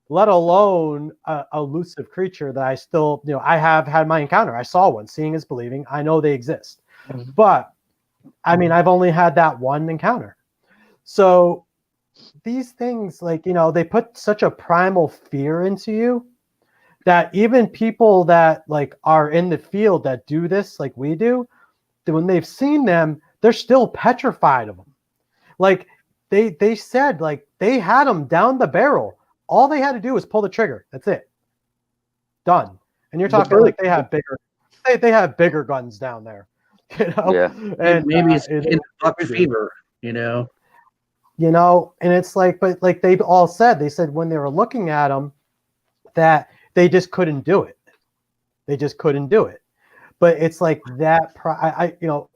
Speaker 1: let alone a elusive creature that I still, I have had my encounter. I saw one. Seeing is believing. I know they exist.
Speaker 5: Mhm.
Speaker 1: But, I mean, I've only had that one encounter. So these things, like, they put such a primal fear into you that even people that, like, are in the field that do this like we do, when they've seen them, they're still petrified of them. Like, they said, like, they had them down the barrel. All they had to do was pull the trigger. That's it. Done. And you're talking like they have bigger guns down there.
Speaker 2: Yeah.
Speaker 1: And
Speaker 3: Maybe it's buck
Speaker 1: it's
Speaker 3: fever,
Speaker 1: and it's like, but like they all said, they said when they were looking at them that they just couldn't do it. They just couldn't do it. But it's like that,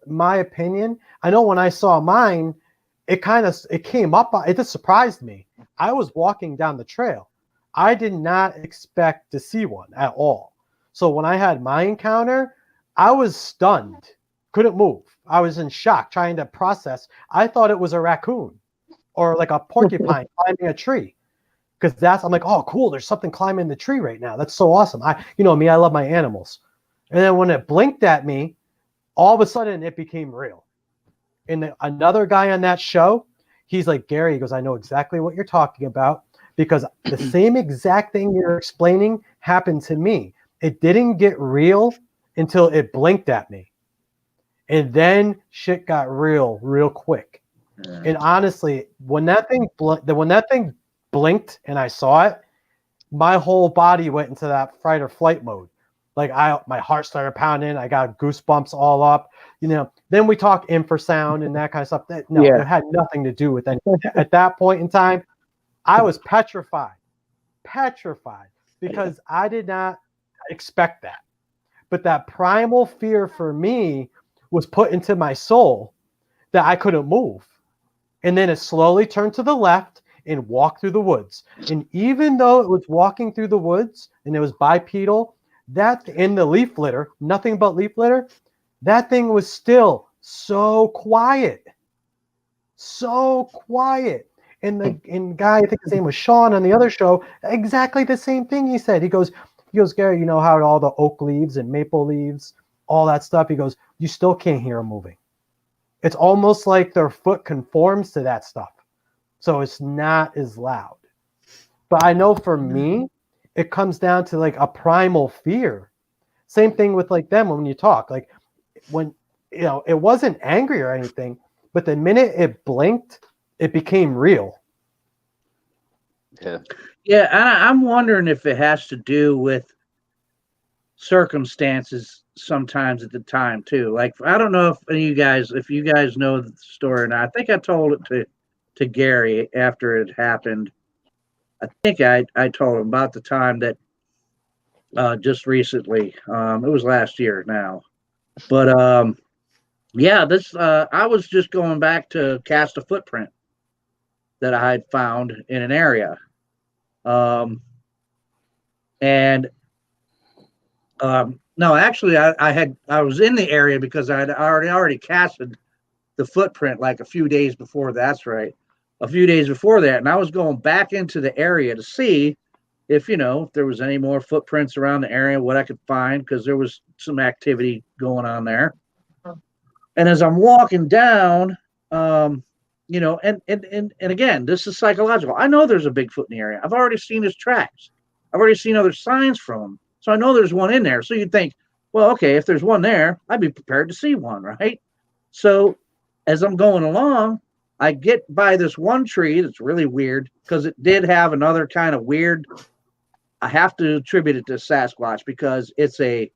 Speaker 1: my opinion, I know when I saw mine, it came up, it just surprised me. I was walking down the trail. I did not expect to see one at all. So when I had my encounter, I was stunned, couldn't move. I was in shock, trying to process. I thought it was a raccoon or like a porcupine climbing a tree. Because I'm like, oh, cool, there's something climbing the tree right now. That's so awesome. I love my animals. And then when it blinked at me, all of a sudden it became real. And another guy on that show, he's like, Gary, he goes, I know exactly what you're talking about because the same exact thing you're explaining happened to me. It didn't get real until it blinked at me. And then shit got real quick.
Speaker 3: Yeah.
Speaker 1: And honestly, when that thing blinked and I saw it, my whole body went into that fight or flight mode. Like my heart started pounding. I got goosebumps all up. Then we talk infrasound and that kind of stuff. It had nothing to do with anything. At that point in time, I was petrified because I did not expect that. But that primal fear for me was put into my soul that I couldn't move. And then it slowly turned to the left and walked through the woods. And even though it was walking through the woods and it was bipedal, that in the leaf litter, nothing but leaf litter, that thing was still so quiet. And the guy, I think his name was Sean on the other show, exactly the same thing he said. He goes, Gary, you know how all the oak leaves and maple leaves, all that stuff, he goes, you still can't hear them moving. It's almost like their foot conforms to that stuff. So it's not as loud. But I know for me, it comes down to like a primal fear. Same thing with like them when you talk. Like when, it wasn't angry or anything, but the minute it blinked, it became real.
Speaker 2: Yeah.
Speaker 3: Yeah, I'm wondering if it has to do with circumstances sometimes at the time too. Like I don't know if you guys know the story or not. I think I told it to Gary after it happened. I think I told him about the time that just recently. It was last year now. But this I was just going back to cast a footprint that I had found in an area. No, actually I was in the area because I had already casted the footprint like a few days before. That's right. A few days before that. And I was going back into the area to see if there was any more footprints around the area, what I could find, because there was some activity going on there. And as I'm walking down, and again, this is psychological. I know there's a Bigfoot in the area. I've already seen his tracks. I've already seen other signs from him. So I know there's one in there. So you'd think, well, okay, if there's one there, I'd be prepared to see one, right? So as I'm going along, I get by this one tree that's really weird because it did have another kind of weird. I have to attribute it to Sasquatch because it's a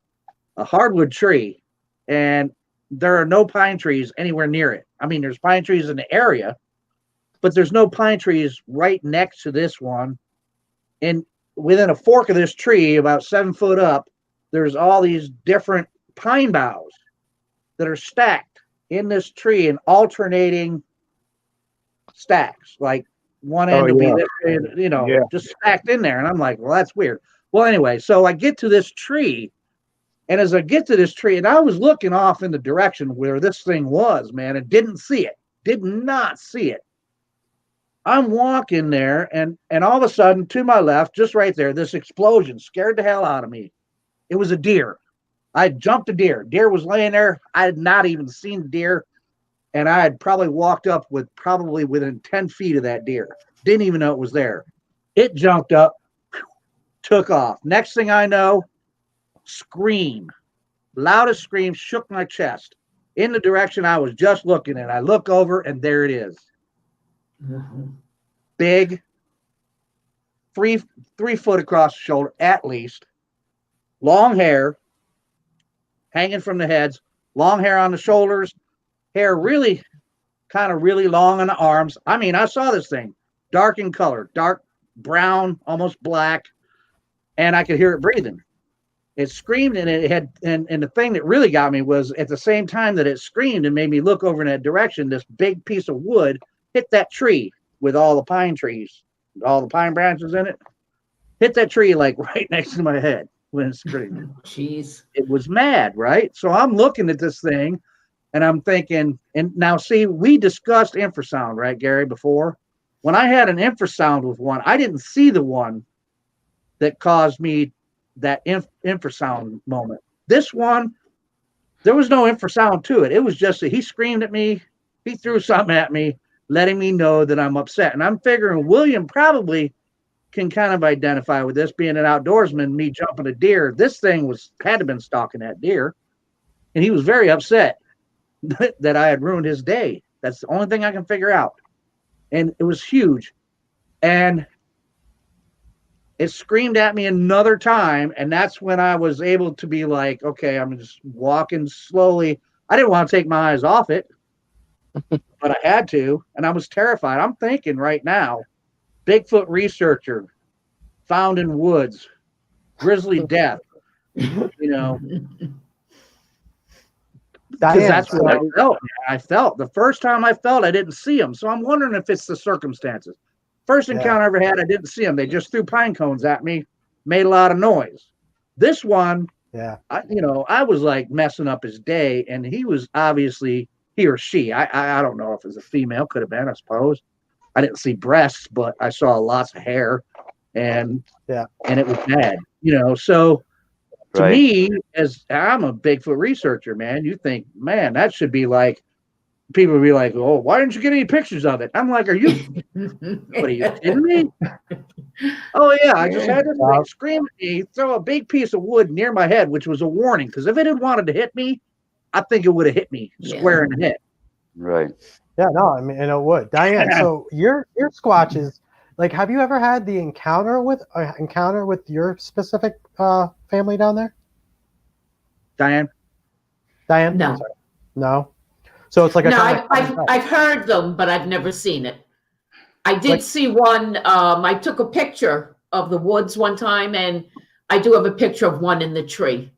Speaker 3: hardwood tree, and there are no pine trees anywhere near it. I mean, there's pine trees in the area, but there's no pine trees right next to this one. And within a fork of this tree, about 7 foot up, there's all these different pine boughs that are stacked in this tree in alternating stacks. Like one end will be this way, just stacked in there. And I'm like, well, that's weird. Well, anyway, so I get to this tree. And as I get to this tree, and I was looking off in the direction where this thing was, man, and didn't see it. Did not see it. I'm walking there, and all of a sudden, to my left, just right there, this explosion scared the hell out of me. It was a deer. I jumped a deer. Deer was laying there. I had not even seen the deer, and I had probably walked up with probably within 10 feet of that deer. Didn't even know it was there. It jumped up, took off. Next thing I know, scream. Loudest scream shook my chest in the direction I was just looking at. I look over, and there it is. Big, 3 foot across the shoulder at least, long hair hanging from the heads, long hair on the shoulders, hair really kind of really long on the arms. I mean, I saw this thing dark in color, dark brown, almost black, and I could hear it breathing. It screamed, and it had, and the thing that really got me was at the same time that it screamed and made me look over in that direction, this big piece of wood hit that tree with all the pine trees, all the pine branches in it. Hit that tree like right next to my head when it screamed.
Speaker 4: Jeez.
Speaker 3: It was mad, right? So I'm looking at this thing and I'm thinking, and now see, we discussed infrasound, right, Gary, before? When I had an infrasound with one, I didn't see the one that caused me that infrasound moment. This one, there was no infrasound to it. It was just that he screamed at me. He threw something at me, letting me know that I'm upset. And I'm figuring William probably can kind of identify with this, being an outdoorsman, me jumping a deer. This thing had to been stalking that deer. And he was very upset that I had ruined his day. That's the only thing I can figure out. And it was huge. And it screamed at me another time. And that's when I was able to be like, okay, I'm just walking slowly. I didn't want to take my eyes off it, but I had to. And I was terrified. I'm thinking right now, Bigfoot researcher, found in woods, grizzly death, Because that's what I felt. I felt the first time I felt I didn't see them. So I'm wondering if it's the circumstances. First encounter I ever had, I didn't see them. They just threw pine cones at me, made a lot of noise. This one, I was like messing up his day, and he was obviously, he or she, I don't know if it was a female, could have been, I suppose. I didn't see breasts, but I saw lots of hair, and it was bad, so to me, as I'm a Bigfoot researcher, man, you think, man, that should be like, people would be like, oh, why didn't you get any pictures of it? I'm like, are you, what are you kidding me? Oh yeah, I just had to scream at me, throw a big piece of wood near my head, which was a warning, because if it had wanted to hit me, I think it would have hit me square in the head.
Speaker 2: Right.
Speaker 1: Yeah, no, I mean, it would. Diane, so your Squatches, like, have you ever had the encounter with your specific family down there?
Speaker 3: Diane?
Speaker 4: No.
Speaker 1: No. So it's like
Speaker 4: I've heard them, but I've never seen it. I did see one. I took a picture of the woods one time, and I do have a picture of one in the tree.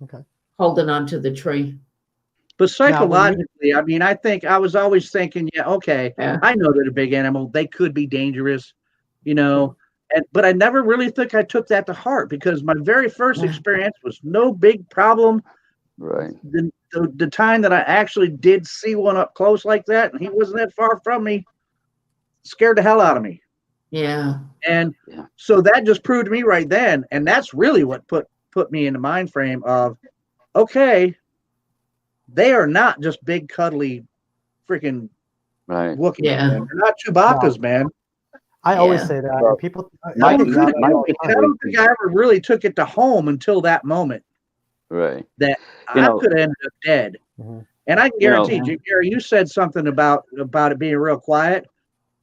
Speaker 1: Okay. Holding
Speaker 4: onto the tree.
Speaker 3: But psychologically, I mean, I was always thinking, I know they're a big animal. They could be dangerous, but I never really think I took that to heart, because my very first experience was no big problem.
Speaker 2: Right.
Speaker 3: The time that I actually did see one up close like that, and he wasn't that far from me, scared the hell out of me.
Speaker 4: Yeah.
Speaker 3: And
Speaker 2: Yeah.
Speaker 3: so that just proved to me right then, and that's really what put me in the mind frame of, okay, they are not just big cuddly freaking
Speaker 2: Right.
Speaker 3: Wookiees,
Speaker 4: Yeah.
Speaker 3: man. They're not Chewbacca's, man.
Speaker 1: I always
Speaker 4: Yeah.
Speaker 1: say that,
Speaker 2: Well,
Speaker 1: and people. I
Speaker 2: my-
Speaker 1: get yelled at
Speaker 2: my-
Speaker 1: all the
Speaker 3: I
Speaker 1: time.
Speaker 3: don't think I ever really took it to home until that moment
Speaker 2: Right.
Speaker 3: that
Speaker 2: You
Speaker 3: I
Speaker 2: know,
Speaker 3: could have ended up dead.
Speaker 1: Mhm.
Speaker 3: And I can
Speaker 2: You know-
Speaker 3: guarantee, Gary, you said something about it being real quiet.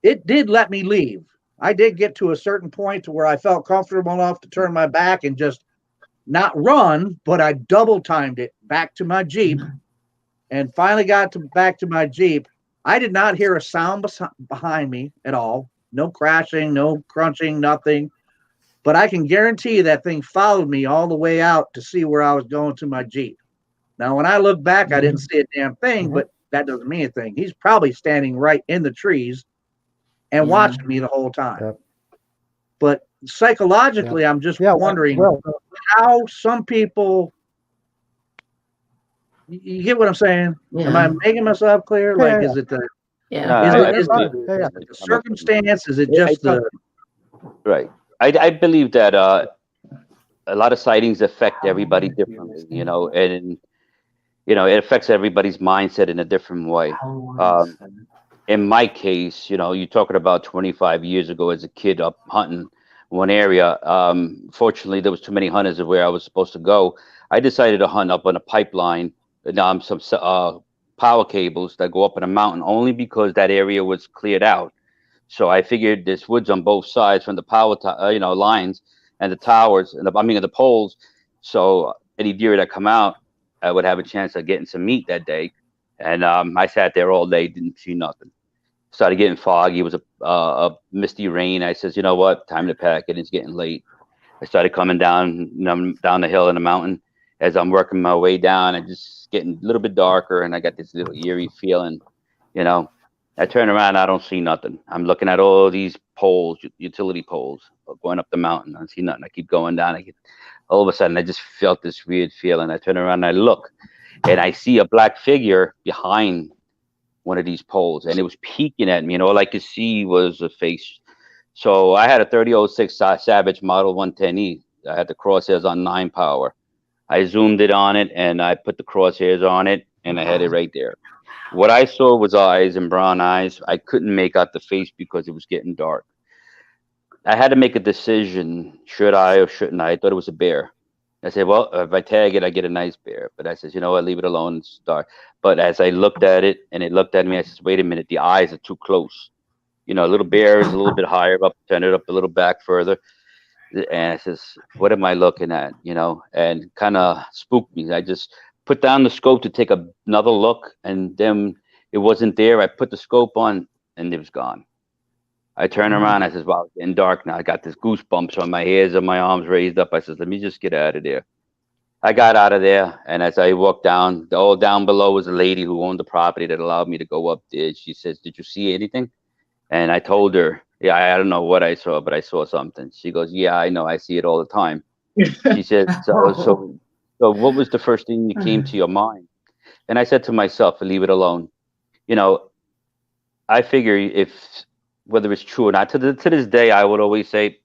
Speaker 3: It did let me leave. I did get to a certain point to where I felt comfortable enough to turn my back and just not run, but I double timed it back to my Jeep and finally got back to my Jeep. I did not hear a sound behind me at all. No crashing, no crunching, nothing. But I can guarantee that thing followed me all the way out to see where I was going to my Jeep. Now, when I look back, I didn't see a damn thing, but that doesn't mean anything. He's probably standing right in the trees and
Speaker 4: Yeah.
Speaker 3: watching me the whole time.
Speaker 1: Yep.
Speaker 3: But psychologically, I'm just wondering how some people. You get what I'm saying?
Speaker 4: Yeah.
Speaker 3: Am I making myself clear?
Speaker 1: Yeah,
Speaker 3: Like,
Speaker 1: yeah.
Speaker 3: is it the
Speaker 4: Yeah.
Speaker 3: is
Speaker 1: Yeah,
Speaker 3: it
Speaker 1: yeah.
Speaker 3: the circumstance? Is it
Speaker 2: Yeah,
Speaker 3: just the
Speaker 2: Right. I believe that a lot of sightings affect everybody differently, you know, and you know, it affects everybody's mindset in a different way. In my case, you know, you're talking about 25 years ago as a kid up hunting one area. Fortunately, there was too many hunters of where I was supposed to go. I decided to hunt up on a pipeline, some power cables that go up in a mountain only because that area was cleared out. So I figured there's woods on both sides from the power, lines and the towers, and the poles. So any deer that come out, I would have a chance of getting some meat that day. And I sat there all day, didn't see nothing. Started getting foggy. It was a misty rain. I says, you know what? Time to pack it. It's getting late. I started coming down, down the hill in the mountain. As I'm working my way down, and just getting a little bit darker, and I got this little eerie feeling, you know. I turn around, I don't see nothing. I'm looking at all these poles, utility poles, going up the mountain. I don't see nothing. I keep going down. All of a sudden, I just felt this weird feeling. I turn around and I look, and I see a black figure behind one of these poles, and it was peeking at me, and all I could see was a face. So I had a 3006 Savage Model 110E. I had the crosshairs on 9 power. I zoomed it on it, and I put the crosshairs on it, and I had it right there. What I saw was eyes and brown eyes. I couldn't make out the face because it was getting dark. I had to make a decision. Should I or shouldn't I? I thought it was a bear. I said, well, if I tag it, I get a nice bear. But I said, you know what, leave it alone. It's dark. But as I looked at it and it looked at me, I said, wait a minute, the eyes are too close. You know, a little bear is a little bit higher up, turn it up a little back further. And I says, what am I looking at? You know, and kind of spooked me. I just put down the scope to take another look, and then it wasn't there. I put the scope on, and it was gone. I turn around. I says, wow, it's getting dark now. I got this goosebumps on my hairs and my arms raised up. I says, let me just get out of there. I got out of there, and as I walked down, all down below was a lady who owned the property that allowed me to go up there. She says, did you see anything? And I told her, yeah, I don't know what I saw, but I saw something. She goes, yeah, I know. I see it all the time. She said, so what was the first thing that came to your mind? And I said to myself, leave it alone. You know, I figure whether it's true or not, to this day, I would always say,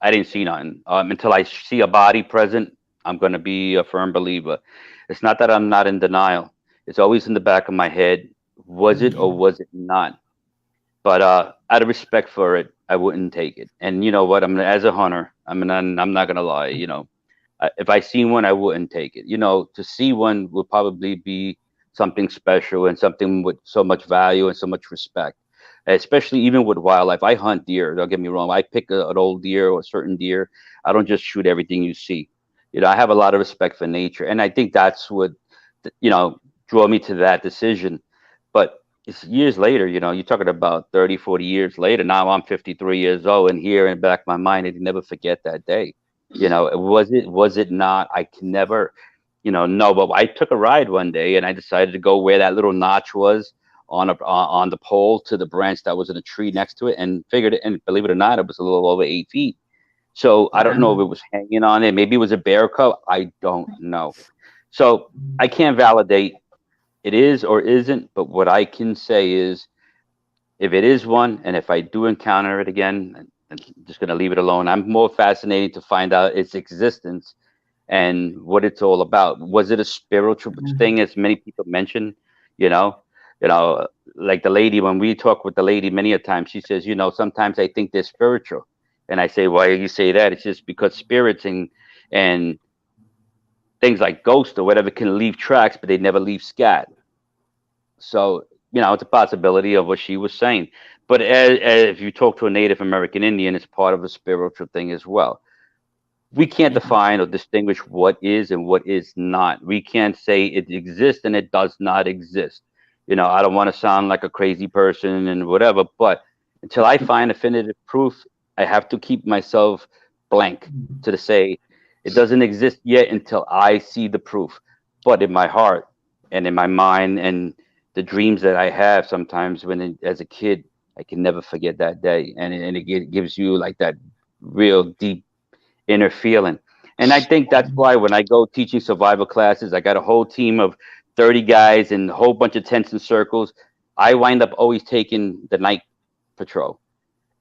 Speaker 2: I didn't see nothing. Until I see a body present, I'm going to be a firm believer. It's not that I'm not in denial. It's always in the back of my head. Was it or was it not? But out of respect for it, I wouldn't take it. And you know what? As a hunter, I'm not going to lie. You know, if I seen one, I wouldn't take it. You know, to see one would probably be something special and something with so much value and so much respect. Especially even with wildlife. I hunt deer. Don't get me wrong. I pick an old deer or a certain deer. I don't just shoot everything you see. You know, I have a lot of respect for nature, and I think that's what, you know, drew me to that decision. But it's years later, you know, you're talking about 30, 40 years later. Now I'm 53 years old, and here in the back of my mind, I can never forget that day. You know, was it not? I can never, you know, no. But I took a ride one day, and I decided to go where that little notch was on the pole to the branch that was in a tree next to it, and figured it. And believe it or not, it was a little over 8 feet. So I don't know if it was hanging on it. Maybe it was a bear cub. I don't know. So I can't validate it is or isn't. But what I can say is, if it is one, and if I do encounter it again, I'm just going to leave it alone. I'm more fascinated to find out its existence and what it's all about. Was it a spiritual thing, as many people mention? You know, like the lady, when we talk with the lady many a time, she says, sometimes I think they're spiritual. And I say, why do you say that? It's just because spirits and things like ghosts or whatever can leave tracks, but they never leave scat. So, it's a possibility of what she was saying. But as if you talk to a Native American Indian, it's part of a spiritual thing as well. We can't define or distinguish what is and what is not. We can't say it exists and it does not exist. I don't want to sound like a crazy person and whatever, but until I find definitive proof, I have to keep myself blank to say it doesn't exist yet until I see the proof. But in my heart and in my mind and the dreams that I have sometimes as a kid, I can never forget that day. And it gives you like that real deep inner feeling. And I think that's why when I go teaching survival classes, I got a whole team of 30 guys and a whole bunch of tents and circles. I wind up always taking the night patrol.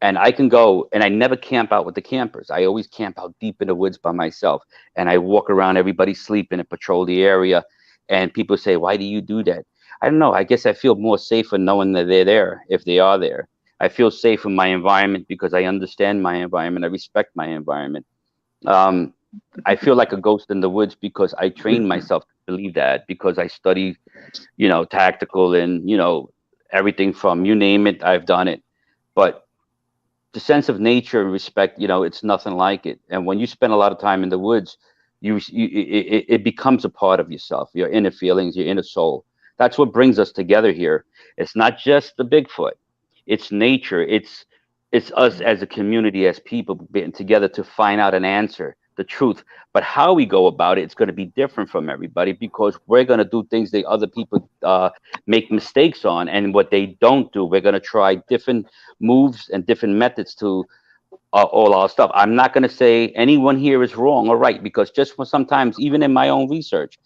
Speaker 2: And I can go, and I never camp out with the campers. I always camp out deep in the woods by myself. And I walk around, everybody sleeping, and patrol the area. And people say, why do you do that? I don't know. I guess I feel more safer knowing that they're there, if they are there. I feel safe in my environment because I understand my environment. I respect my environment. I feel like a ghost in the woods because I train myself to believe that, because I study, tactical and, everything from you name it, I've done it. But the sense of nature and respect, it's nothing like it. And when you spend a lot of time in the woods, it becomes a part of yourself, your inner feelings, your inner soul. That's what brings us together here. It's not just the Bigfoot, it's nature. It's us as a community, as people being together to find out an answer, the truth. But how we go about it, it's going to be different from everybody, because we're going to do things that other people make mistakes on. And what they don't do, we're going to try different moves and different methods to all our stuff. I'm not going to say anyone here is wrong or right, because just for sometimes, even in my own research,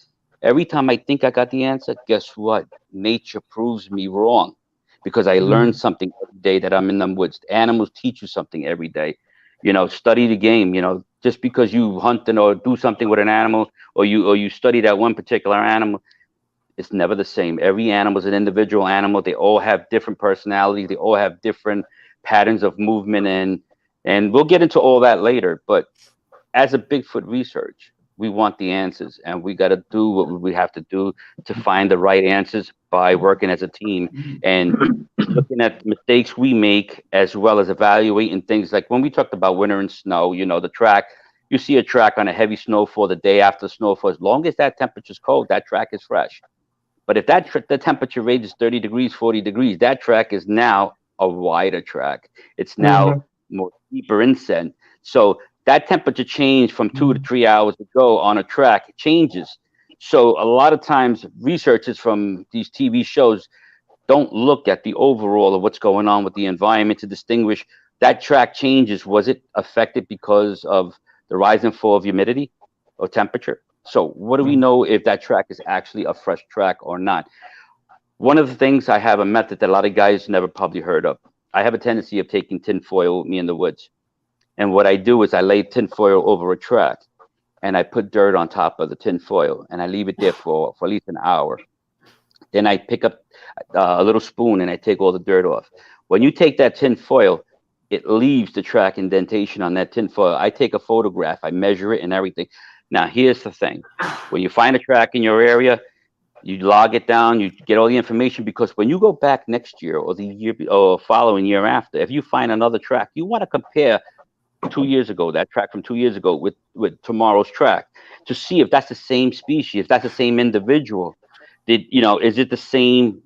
Speaker 2: every time I think I got the answer, guess what? Nature proves me wrong. Because I learn something every day that I'm in the woods. Animals teach you something every day. Study the game. Just because you hunt or do something with an animal, or you study that one particular animal, it's never the same. Every animal is an individual animal. They all have different personalities. They all have different patterns of movement, and we'll get into all that later. But as a Bigfoot research, we want the answers, and we got to do what we have to do to find the right answers by working as a team and looking at mistakes we make, as well as evaluating things like when we talked about winter and snow, the track, you see a track on a heavy snowfall the day after snowfall. As long as that temperature is cold, that track is fresh. But if the temperature ranges 30 degrees, 40 degrees, that track is now a wider track. It's now more deeper inset. So that temperature change from 2 to 3 hours ago on a track changes. So a lot of times researchers from these TV shows don't look at the overall of what's going on with the environment to distinguish that track changes. Was it affected because of the rise and fall of humidity or temperature? So what do we know if that track is actually a fresh track or not? One of the things, I have a method that a lot of guys never probably heard of. I have a tendency of taking tin foil with me in the woods. And what I do is I lay tin foil over a track, and I put dirt on top of the tin foil, and I leave it there for at least an hour. Then I pick up a little spoon and I take all the dirt off. When you take that tin foil, it leaves the track indentation on that tin foil. I take a photograph, I measure it and everything. Now, here's the thing. When you find a track in your area, you log it down, you get all the information, because when you go back next year or the year or following year after, if you find another track, you want to compare 2 years ago, that track from 2 years ago with tomorrow's track, to see if that's the same species, if that's the same individual. Is it the same,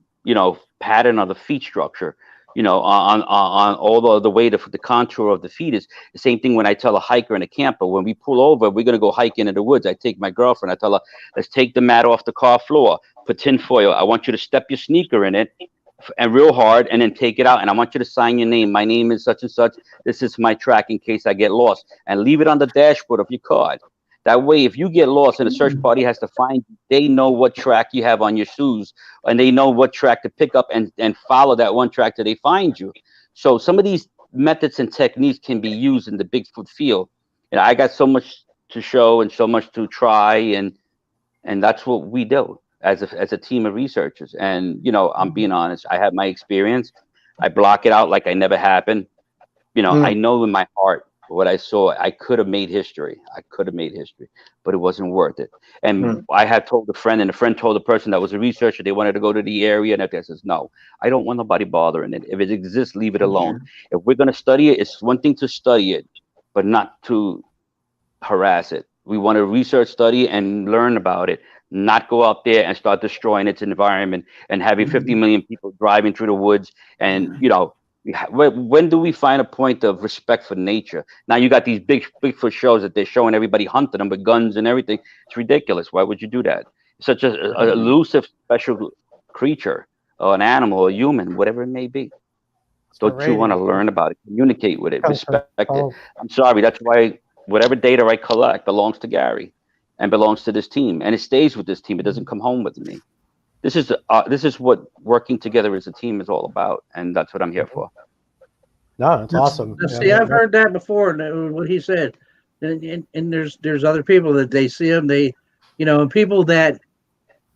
Speaker 2: pattern of the feet structure, on all the way the contour of the feet is the same thing. When I tell a hiker and a camper, when we pull over, we're going to go hike into the woods, I take my girlfriend, I tell her, let's take the mat off the car floor, put tin foil, I want you to step your sneaker in it and real hard, and then take it out, and I want you to sign your name. My name is such and such. This is my track in case I get lost, and leave it on the dashboard of your car. That way, if you get lost and a search party has to find you, they know what track you have on your shoes, and they know what track to pick up and follow that one track till they find you. So some of these methods and techniques can be used in the Bigfoot field. And I got so much to show and so much to try, and that's what we do as a team of researchers. And you know, I'm being honest, I have my experience. I block it out like I never happened. You know, I know in my heart what I saw. I could have made history. But it wasn't worth it. And I had told a friend, and a friend told a person that was a researcher they wanted to go to the area, and I says, no, I don't want nobody bothering it. If it exists, leave it alone. If we're gonna study it, it's one thing to study it, but not to harass it. We want to research, study, and learn about it, not go out there and start destroying its environment and having 50 million people driving through the woods. And you know, when do we find a point of respect for nature? Now you got these Bigfoot shows that they're showing everybody hunting them with guns and everything. It's ridiculous. Why would you do that? Such a elusive, special creature, or an animal, or a human, whatever it may be. Don't you want to learn about it, communicate with it, respect it? I'm sorry. That's why whatever data I collect belongs to Gary and belongs to this team, and it stays with this team. It doesn't come home with me. This is what working together as a team is all about, and that's what I'm here for.
Speaker 1: No, it's awesome.
Speaker 3: See, I've heard that before, what he said, and there's other people that they see them, they, you know, and people that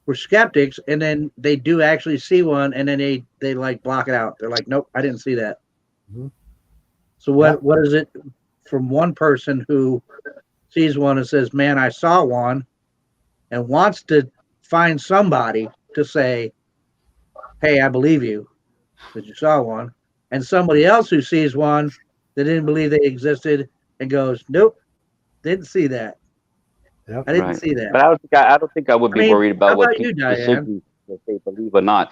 Speaker 3: were skeptics, and then they do actually see one, and then they like block it out. They're like, nope, I didn't see that. So what is it from one person who sees one and says, man, I saw one, and wants to find somebody to say, hey, I believe you that you saw one, and somebody else who sees one that didn't believe they existed and goes, nope, didn't see that. I didn't see that.
Speaker 2: But I don't think I would be worried about what people
Speaker 3: Diane?
Speaker 2: if they believe or not.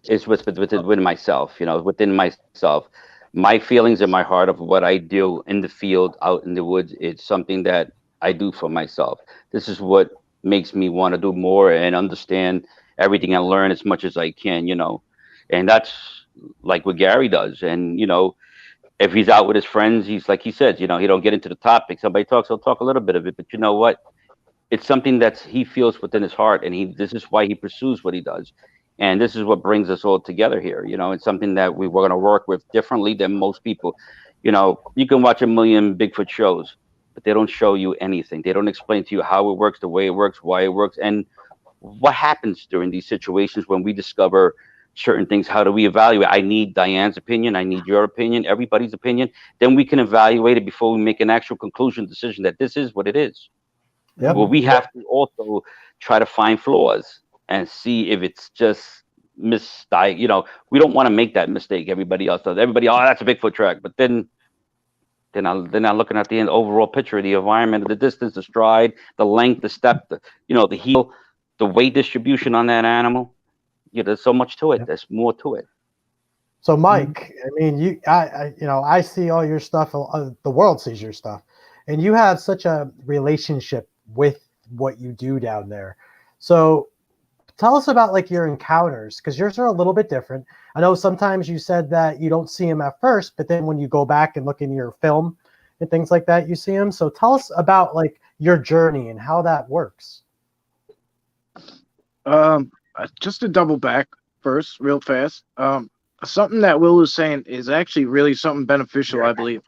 Speaker 2: It's within myself, you know, within myself. My feelings in my heart of what I do in the field, out in the woods, it's something that I do for myself. This is what makes me want to do more and understand everything and learn as much as I can, you know. And that's like what Gary does. And, you know, if he's out with his friends, he's like he says, you know, he don't get into the topic. Somebody talks, he'll talk a little bit of it. But you know what? It's something that he feels within his heart, and this is why he pursues what he does. And this is what brings us all together here. You know, it's something that we're going to work with differently than most people. You know, you can watch a million Bigfoot shows, but they don't show you anything. They don't explain to you how it works, the way it works, why it works, and what happens during these situations when we discover certain things. How do we evaluate? I need Diane's opinion. I need your opinion, everybody's opinion. Then we can evaluate it before we make an actual conclusion decision that this is what it is. Well, we have to also try to find flaws and see if it's just you know, we don't want to make that mistake everybody else does. Everybody, oh, that's a Bigfoot track. But then I'm looking at the overall picture of the environment, the distance, the stride, the length, the step, the heel, the weight distribution on that animal. Yeah, there's so much to it. There's more to it.
Speaker 1: So, Mike, I mean, I see all your stuff. The world sees your stuff, and you have such a relationship with what you do down there. So, tell us about like your encounters, because yours are a little bit different. I know sometimes you said that you don't see them at first, but then when you go back and look in your film and things like that, you see them. So, tell us about like your journey and how that works.
Speaker 5: Just to double back first, real fast. Something that Will was saying is actually really something beneficial, I believe.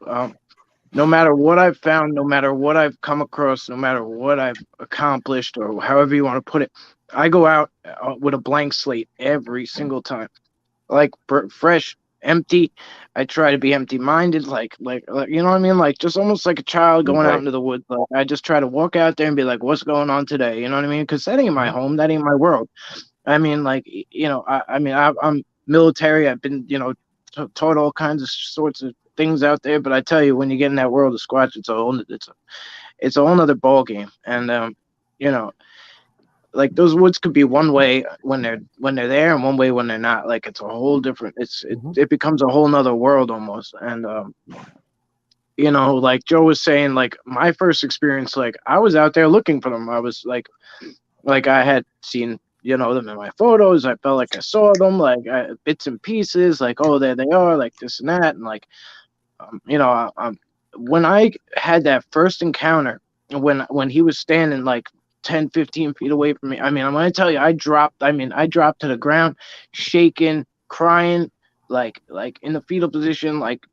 Speaker 5: No matter what I've found, no matter what I've come across, no matter what I've accomplished, or however you want to put it, I go out with a blank slate every single time, like fresh, empty. I try to be empty-minded, like you know what I mean, like just almost like a child going out into the woods. Like, I just try to walk out there and be like, "What's going on today?" You know what I mean? Because that ain't my home, that ain't my world. I mean, like, you know, I'm military. I've been, you know, taught all kinds of sorts of things out there. But I tell you, when you get in that world of Squatch, it's a whole nother ball game. And you know, like those woods could be one way when they're there, and one way when they're not. Like it's a whole different. It becomes a whole nother world almost. And you know, like Joe was saying, like my first experience, like I was out there looking for them. I was like I had seen, you know, them in my photos. I felt like I saw them, like bits and pieces, like, oh, there they are, like this and that. And like, you know, when I had that first encounter when he was standing like 10, 15 feet away from me. I mean, I'm gonna tell you, I dropped to the ground, shaking, crying, like in the fetal position, like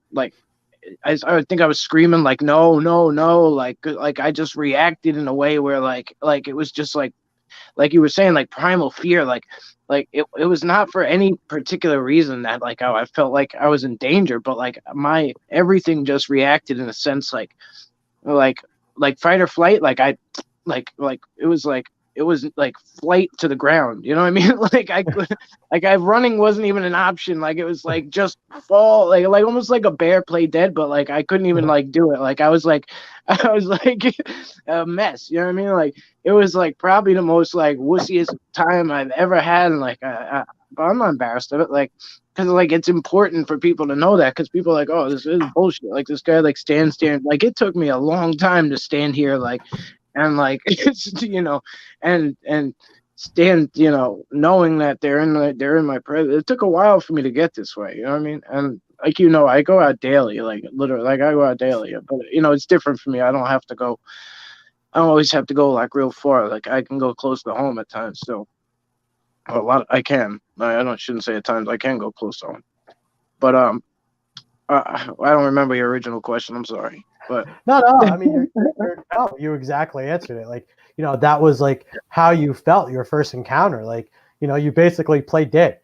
Speaker 5: I think I was screaming like no, no, no, like I just reacted in a way where like it was just like you were saying, like primal fear, like it was not for any particular reason that like I felt like I was in danger, but like my everything just reacted in a sense like fight or flight, like I like it was like flight to the ground, you know what I mean? Like I could like I running wasn't even an option, like it was like just fall, like almost like a bear play dead, but like I couldn't even like do it, like I was like a mess, you know what I mean? Like it was like probably the most like wussiest time I've ever had, and like but I'm not embarrassed of it, like because like it's important for people to know that, because people are like, oh, this is bullshit, like this guy like stands like it took me a long time to stand here like and like it's, you know, and stand, you know, knowing that they're in my presence. It took a while for me to get this way, you know what I mean? And like, you know, I go out daily, like literally, like I go out daily, but you know, it's different for me. I don't always have to go like real far. Like I can go close to home at times. So a lot I can. Shouldn't say at times. I can go close to home. But I don't remember your original question. I'm sorry. But
Speaker 1: no, I mean, you exactly answered it. Like, you know, that was like how you felt your first encounter. Like, you know, you basically played dead.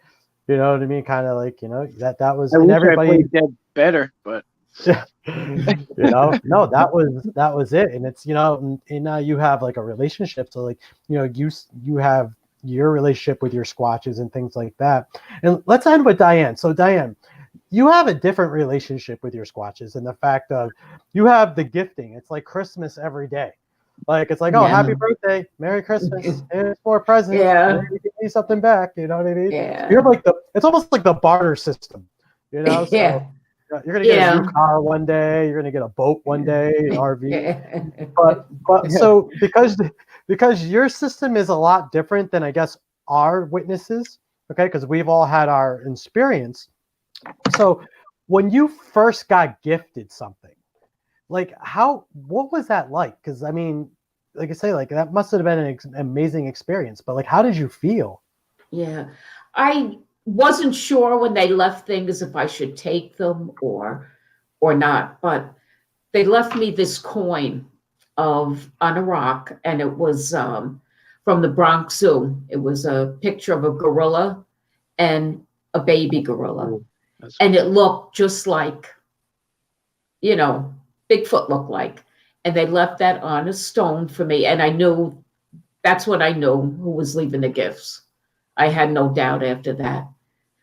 Speaker 1: You know what I mean? Kind of like, you know, that was, and everybody
Speaker 5: played dead better, but
Speaker 1: yeah, you know, no, that was it. And it's, you know, and now you have like a relationship. So like, you know, you have your relationship with your Squatches and things like that. And let's end with Diane. So Diane, you have a different relationship with your Squatches, and the fact of you have the gifting. It's like Christmas every day. Like it's like, oh, happy birthday, Merry Christmas, here's 4 presents.
Speaker 4: Yeah.
Speaker 1: You give me something back. You know what I mean?
Speaker 4: Yeah.
Speaker 1: You're like it's almost like the barter system. You know, so
Speaker 4: Yeah.
Speaker 1: you're gonna get a new car one day. You're gonna get a boat one day, an RV.
Speaker 4: Yeah.
Speaker 1: But so because your system is a lot different than I guess our witnesses. Okay, because we've all had our experience. So when you first got gifted something, like what was that like? Because I mean, like I say, like that must have been an amazing experience, but like how did you feel?
Speaker 4: Yeah. I wasn't sure when they left things if I should take them or not, but they left me this coin on a rock, and it was from the Bronx Zoo. It was a picture of a gorilla and a baby gorilla. And it looked just like, you know, Bigfoot looked like. And they left that on a stone for me. And I knew, that's what I knew, who was leaving the gifts. I had no doubt after that.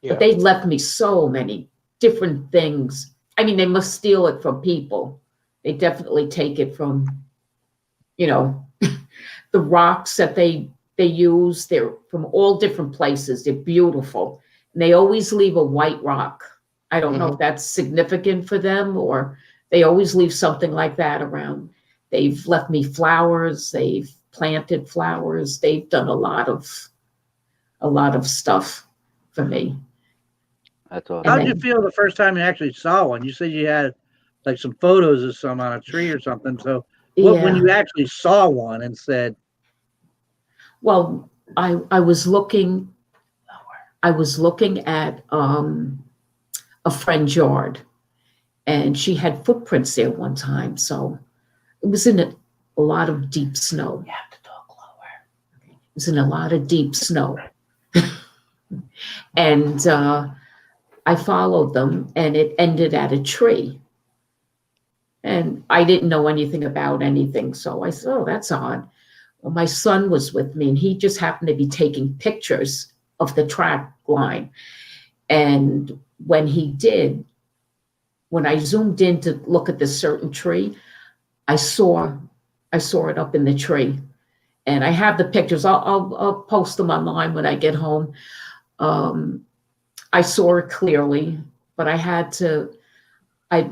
Speaker 5: yeah.
Speaker 4: But they left me so many different things. I mean, they must steal it from people. They definitely take it from, you know, the rocks that they use. They're from all different places. They're beautiful. And they always leave a white rock. I don't know if that's significant for them, or they always leave something like that around. They've left me flowers. They've planted flowers. They've done a lot of stuff for me.
Speaker 2: That's awesome.
Speaker 3: How did you feel the first time you actually saw one? You said you had like some photos of some on a tree or something. So when you actually saw one and said,
Speaker 4: well, I was looking at a friend's yard, and she had footprints there one time. So it was in a lot of deep snow. You have to talk lower. It was in a lot of deep snow. And I followed them, and it ended at a tree. And I didn't know anything about anything. So I said, oh, that's odd. Well, my son was with me, and he just happened to be taking pictures of the track line. And when he did, when I zoomed in to look at this certain tree, I saw it up in the tree. And I have the pictures. I'll post them online when I get home. I saw it clearly, but I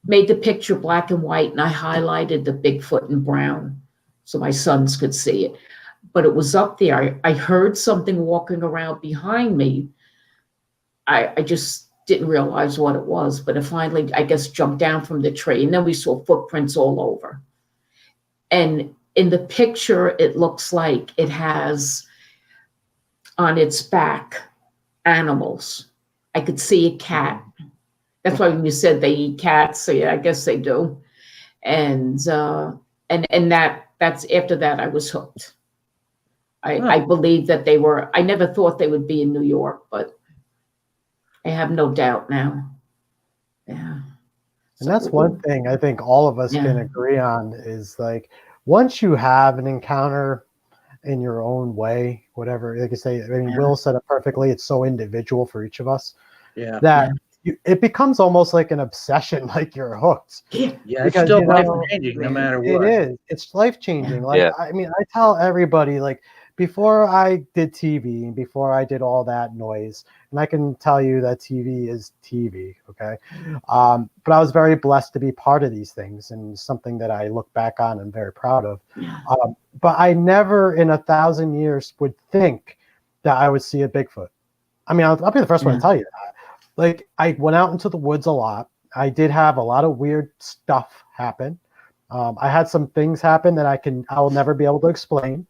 Speaker 4: made the picture black and white, and I highlighted the Bigfoot in brown so my sons could see it. But it was up there. I heard something walking around behind me. I just didn't realize what it was, but it finally, I guess, jumped down from the tree, and then we saw footprints all over. And in the picture, it looks like it has on its back animals. I could see a cat. That's why when you said they eat cats, so yeah, I guess they do. And that's after that I was hooked. I believe that they were. I never thought they would be in New York, but I have no doubt now. Yeah.
Speaker 1: And that's one thing I think all of us can agree on is like once you have an encounter in your own way, whatever, like you say, I mean, Will said it perfectly. It's so individual for each of us that it becomes almost like an obsession, like you're hooked.
Speaker 3: Yeah, it's still life changing no matter what.
Speaker 1: It is. It's life changing. Like, I mean, I tell everybody, like, before I did TV and before I did all that noise, and I can tell you that TV is TV, okay? But I was very blessed to be part of these things and something that I look back on and very proud of. But I never in 1,000 years would think that I would see a Bigfoot. I mean, I'll be the first one to tell you that. Like, I went out into the woods a lot. I did have a lot of weird stuff happen. I had some things happen that I will never be able to explain.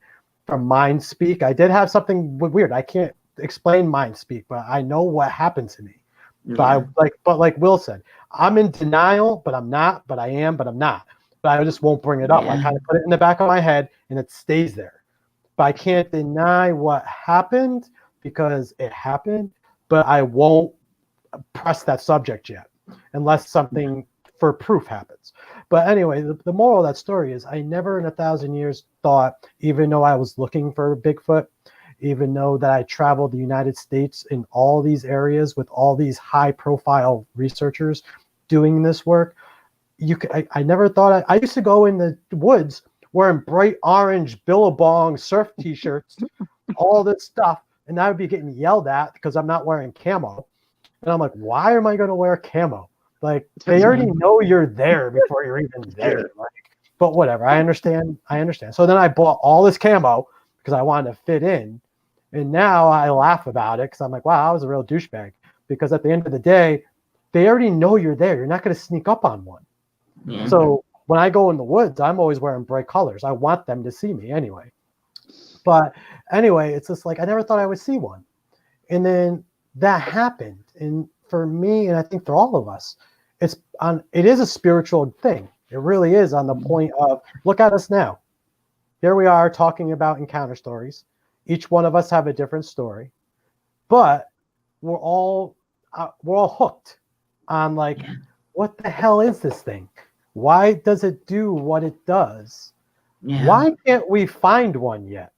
Speaker 1: From mind speak, I did have something weird. I can't explain mind speak, but I know what happened to me. But like Will said, I'm in denial, but I'm not. But I am, but I'm not. But I just won't bring it up. I kind of put it in the back of my head, and it stays there. But I can't deny what happened because it happened. But I won't press that subject yet, unless something for proof happens. But anyway, the moral of that story is I never in 1,000 years thought, even though I was looking for Bigfoot, even though that I traveled the United States in all these areas with all these high profile researchers doing this work, I never thought I used to go in the woods wearing bright orange Billabong surf t-shirts, all this stuff, and I would be getting yelled at because I'm not wearing camo. And I'm like, why am I going to wear camo? Like, they already know you're there before you're even there. Like, but whatever, I understand. So then I bought all this camo because I wanted to fit in. And now I laugh about it because I'm like, wow, I was a real douchebag. Because at the end of the day, they already know you're there. You're not going to sneak up on one. So when I go in the woods, I'm always wearing bright colors. I want them to see me anyway. But anyway, it's just like I never thought I would see one. And then that happened. And for me, and I think for all of us, it is a spiritual thing. It really is, on the point of, look at us now. Here we are talking about encounter stories. Each one of us have a different story, but we're all hooked on like, what the hell is this thing? Why does it do what it does? Why can't we find one yet?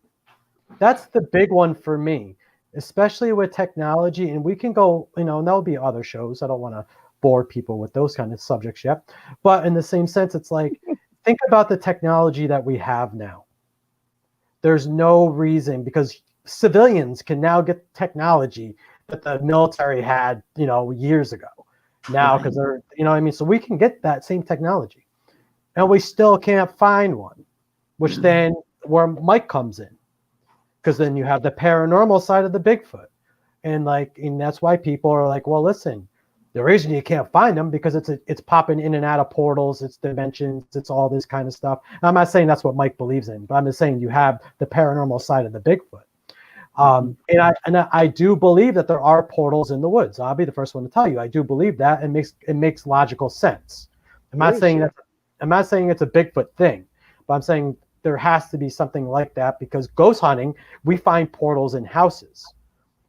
Speaker 1: That's the big one for me, especially with technology. And we can go, and there'll be other shows. I don't want to bore people with those kind of subjects yet. But in the same sense, it's like, think about the technology that we have now. There's no reason, because civilians can now get technology that the military had, years ago now, because they're, so we can get that same technology and we still can't find one, which then where Mike comes in, because then you have the paranormal side of the Bigfoot. And that's why people are like, well, listen, the reason you can't find them because it's popping in and out of portals, it's dimensions, it's all this kind of stuff. And I'm not saying that's what Mike believes in, but I'm just saying you have the paranormal side of the Bigfoot. And I do believe that there are portals in the woods. I'll be the first one to tell you. I do believe that. It makes logical sense. I'm not saying it's a Bigfoot thing, but I'm saying there has to be something like that, because ghost hunting, we find portals in houses.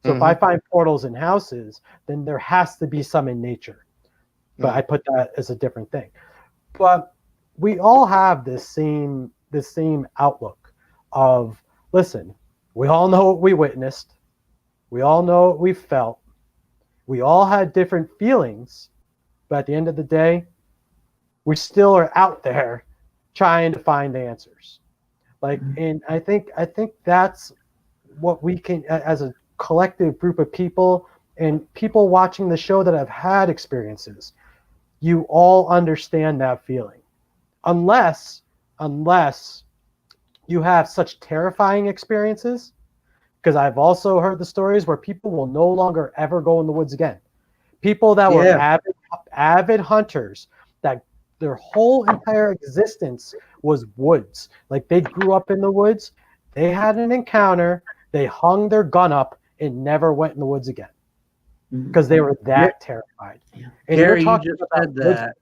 Speaker 1: So if I find portals in houses, then there has to be some in nature. But I put that as a different thing. But we all have this same outlook of, listen, we all know what we witnessed. We all know what we felt. We all had different feelings. But at the end of the day, we still are out there trying to find answers. And I think that's what we can, as a collective group of people and people watching the show that have had experiences, you all understand that feeling. Unless you have such terrifying experiences, because I've also heard the stories where people will no longer ever go in the woods again. People that were avid hunters that their whole entire existence was woods. Like they grew up in the woods. They had an encounter. They hung their gun up and never went in the woods again because they were that terrified. And
Speaker 3: Gary, you just said
Speaker 1: woods,
Speaker 3: that.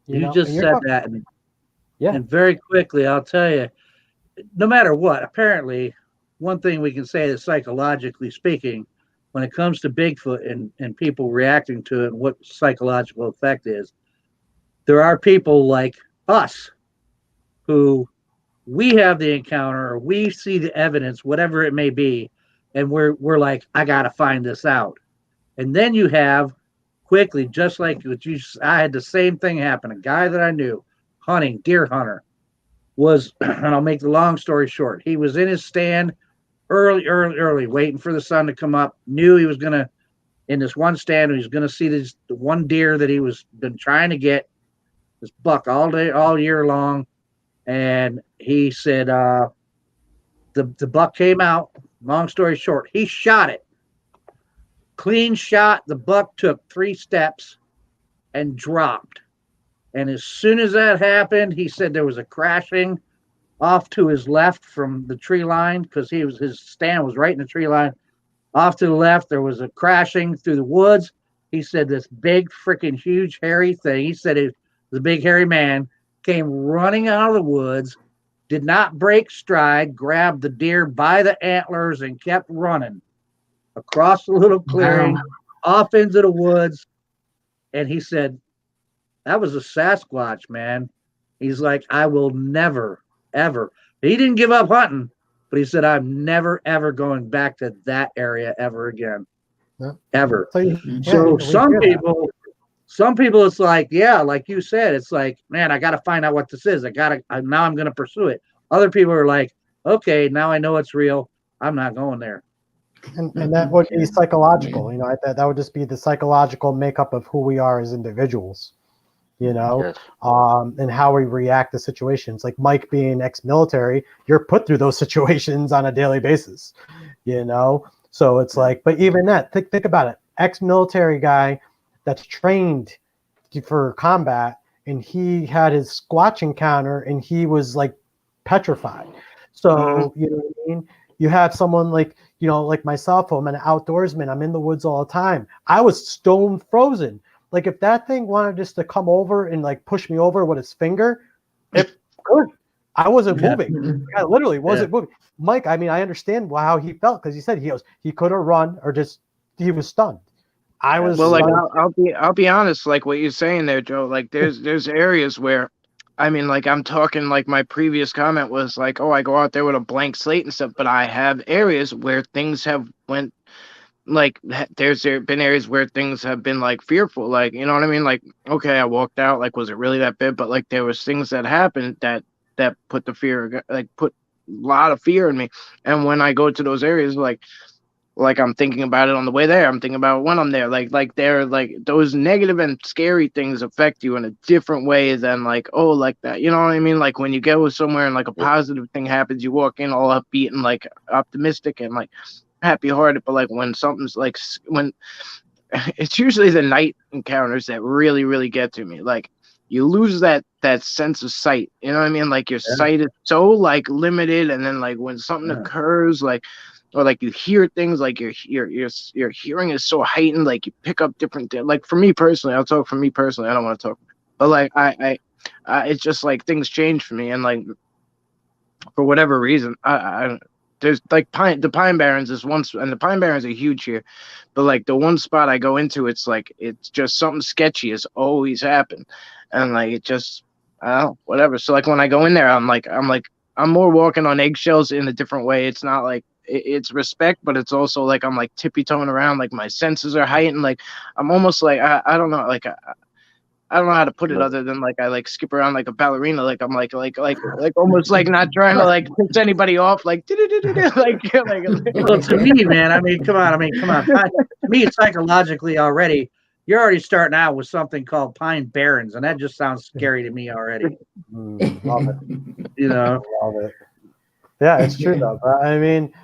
Speaker 3: You just said that. And very quickly, I'll tell you, no matter what, apparently, one thing we can say is psychologically speaking, when it comes to Bigfoot and people reacting to it and what psychological effect is, there are people like us who we have the encounter or we see the evidence, whatever it may be, and we're like, I gotta find this out. And then you have quickly, just like I had the same thing happen. A guy that I knew, hunting, deer hunter, was, and I'll make the long story short, he was in his stand early, waiting for the sun to come up, knew he was gonna, in this one stand, he was gonna see the one deer that he was been trying to get, this buck all year long. And he said, the buck came out, long story short, he shot it. Clean shot. The buck took 3 steps and dropped. And as soon as that happened, he said there was a crashing off to his left from the tree line because his stand was right in the tree line. Off to the left, there was a crashing through the woods. He said this big, freaking huge, hairy thing. He said it was a big, hairy man came running out of the woods, did not break stride, grabbed the deer by the antlers and kept running across the little clearing, off into the woods. And he said, that was a Sasquatch, man. He's like, I will never, ever. He didn't give up hunting, but he said, I'm never, ever going back to that area ever again. Yeah. Ever. So some people, it's like, yeah, like you said, it's like, man, I got to find out what this is. Now I'm going to pursue it. Other people are like, okay, now I know it's real. I'm not going there.
Speaker 1: And that would be psychological, you know, that would just be the psychological makeup of who we are as individuals, you know, yes. And how we react to situations. Like Mike being ex-military, you're put through those situations on a daily basis, you know? So it's like, but even that, think about it. Ex-military guy that's trained for combat, and he had his Squatch encounter and he was like petrified. So, you know what I mean? You have someone like, you know, like myself, I'm an outdoorsman. I'm in the woods all the time. I was stone frozen. Like if that thing wanted just to come over and like push me over with its finger, it could. I wasn't moving. I literally wasn't moving. Mike, I mean, I understand how he felt because he said he could have run or just he was stunned. I was
Speaker 5: well, like I'll be honest, like what you're saying there, Joe. Like there's areas where, I mean, like I'm talking like my previous comment was like, oh, I go out there with a blank slate and stuff, but I have areas where things have went like there been areas where things have been like fearful, like, you know what I mean? Like, okay, I walked out, like, was it really that bad? But like there was things that happened that put the fear, like put a lot of fear in me. And when I go to those areas, like I'm thinking about it on the way there. I'm thinking about it when I'm there. Like they're like those negative and scary things affect you in a different way than like, oh, like that. You know what I mean? Like when you go somewhere and like a positive thing happens, you walk in all upbeat and like optimistic and like happy hearted. But like when something's like when it's usually the night encounters that really, really get to me. Like you lose that sense of sight. You know what I mean? Like your sight is so like limited. And then like when something occurs, like, or like you hear things, like your hearing is so heightened, like you pick up different, like for me personally, I'll talk for me personally, I don't want to talk, but like I it's just like things change for me. And like for whatever reason, I there's like the Pine Barrens is once, and the Pine Barrens are huge here, but like the one spot I go into, it's like it's just something sketchy has always happened. And like it just, I don't know, whatever. So like when I go in there, I'm more walking on eggshells in a different way. It's not like it's respect, but it's also like I'm like tippy-toeing around, like my senses are heightened, like I'm almost like I don't know, like I don't know how to put it other than like I like skip around like a ballerina, like I'm like almost like not trying to like piss anybody off, like like
Speaker 3: well, to me, man, I mean, come on. To me, psychologically already, you're already starting out with something called Pine Barrens, and that just sounds scary to me already.
Speaker 1: Love it.
Speaker 3: You know,
Speaker 1: love it. Yeah, it's true though. But I mean,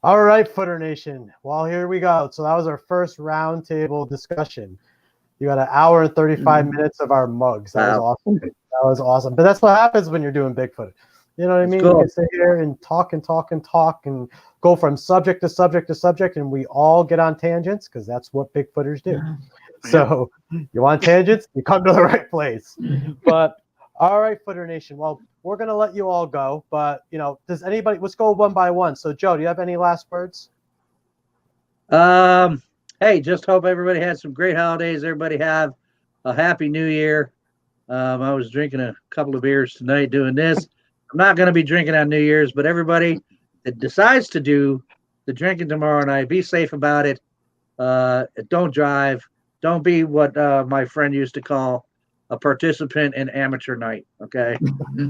Speaker 1: all right, Footer Nation. Well, here we go. So that was our first roundtable discussion. You got an hour and 35 minutes of our mugs. That was awesome. That was awesome. But that's what happens when you're doing Bigfoot. You know what I mean?
Speaker 3: cool.
Speaker 1: You can sit here and talk and talk and talk and go from subject to subject to subject, and we all get on tangents because that's what Bigfooters do. So you want tangents? You come to the right place. But all right, Footer Nation. Well, we're gonna let you all go, but does anybody? Let's go one by one. So, Joe, do you have any last words?
Speaker 3: Hey, just hope everybody had some great holidays. Everybody have a happy New Year. I was drinking a couple of beers tonight doing this. I'm not going to be drinking on New Year's, but everybody that decides to do the drinking tomorrow night, be safe about it. Don't drive. Don't be what my friend used to call a participant in amateur night. Okay.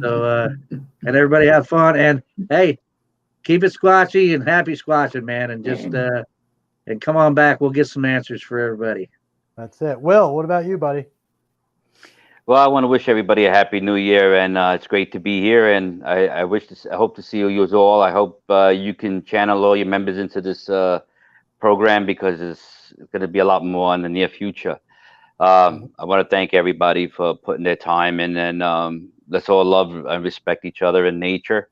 Speaker 3: So, and everybody have fun. And hey, keep it squatchy and happy squatching, man. And just, and come on back. We'll get some answers for everybody.
Speaker 1: That's it. Will, what about you, buddy?
Speaker 2: Well, I want to wish everybody a happy New Year, and it's great to be here. And I hope to see you all. I hope you can channel all your members into this program because it's going to be a lot more in the near future. I want to thank everybody for putting their time in, and let's all love and respect each other in nature,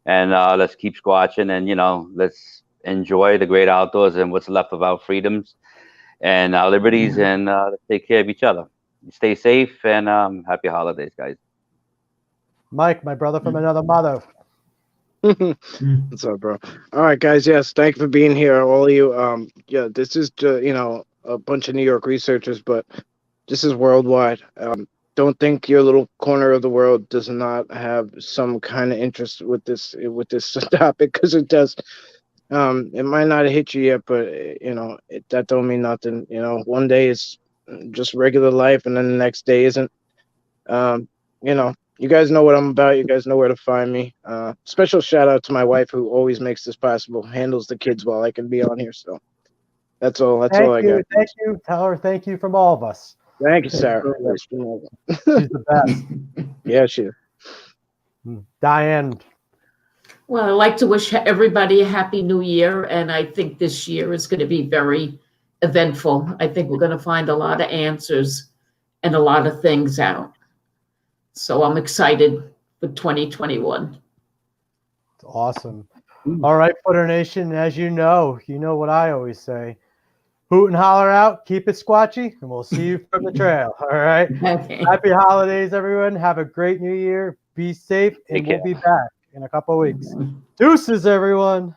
Speaker 2: and let's keep squatching, and let's enjoy the great outdoors and what's left of our freedoms and our liberties, and let's take care of each other. Stay safe, and happy holidays, guys.
Speaker 1: Mike, my brother from another mother.
Speaker 5: What's up, bro? All right, guys. Yes, thank you for being here, all of you. Yeah, this is a bunch of New York researchers, but this is worldwide. Don't think your little corner of the world does not have some kind of interest with this topic, because it does. It might not have hit you yet, but that don't mean nothing. One day is just regular life, and then the next day isn't. You guys know what I'm about. You guys know where to find me. Special shout out to my wife, who always makes this possible, handles the kids while I can be on here. So that's all. That's all I got.
Speaker 1: Thank you. Tell her thank you from all of us.
Speaker 5: Thank you, Sarah.
Speaker 1: She's the best.
Speaker 5: Yeah, she is.
Speaker 1: Diane.
Speaker 4: Well, I'd like to wish everybody a happy New Year, and I think this year is going to be very eventful. I think we're going to find a lot of answers and a lot of things out. So I'm excited for 2021.
Speaker 1: It's awesome. All right, Footer Nation, as you know what I always say. Hoot and holler out, keep it squatchy, and we'll see you from the trail. All right.
Speaker 4: Okay.
Speaker 1: Happy holidays, everyone. Have a great new year. Be safe, and we'll be back in a couple of weeks. Deuces, everyone.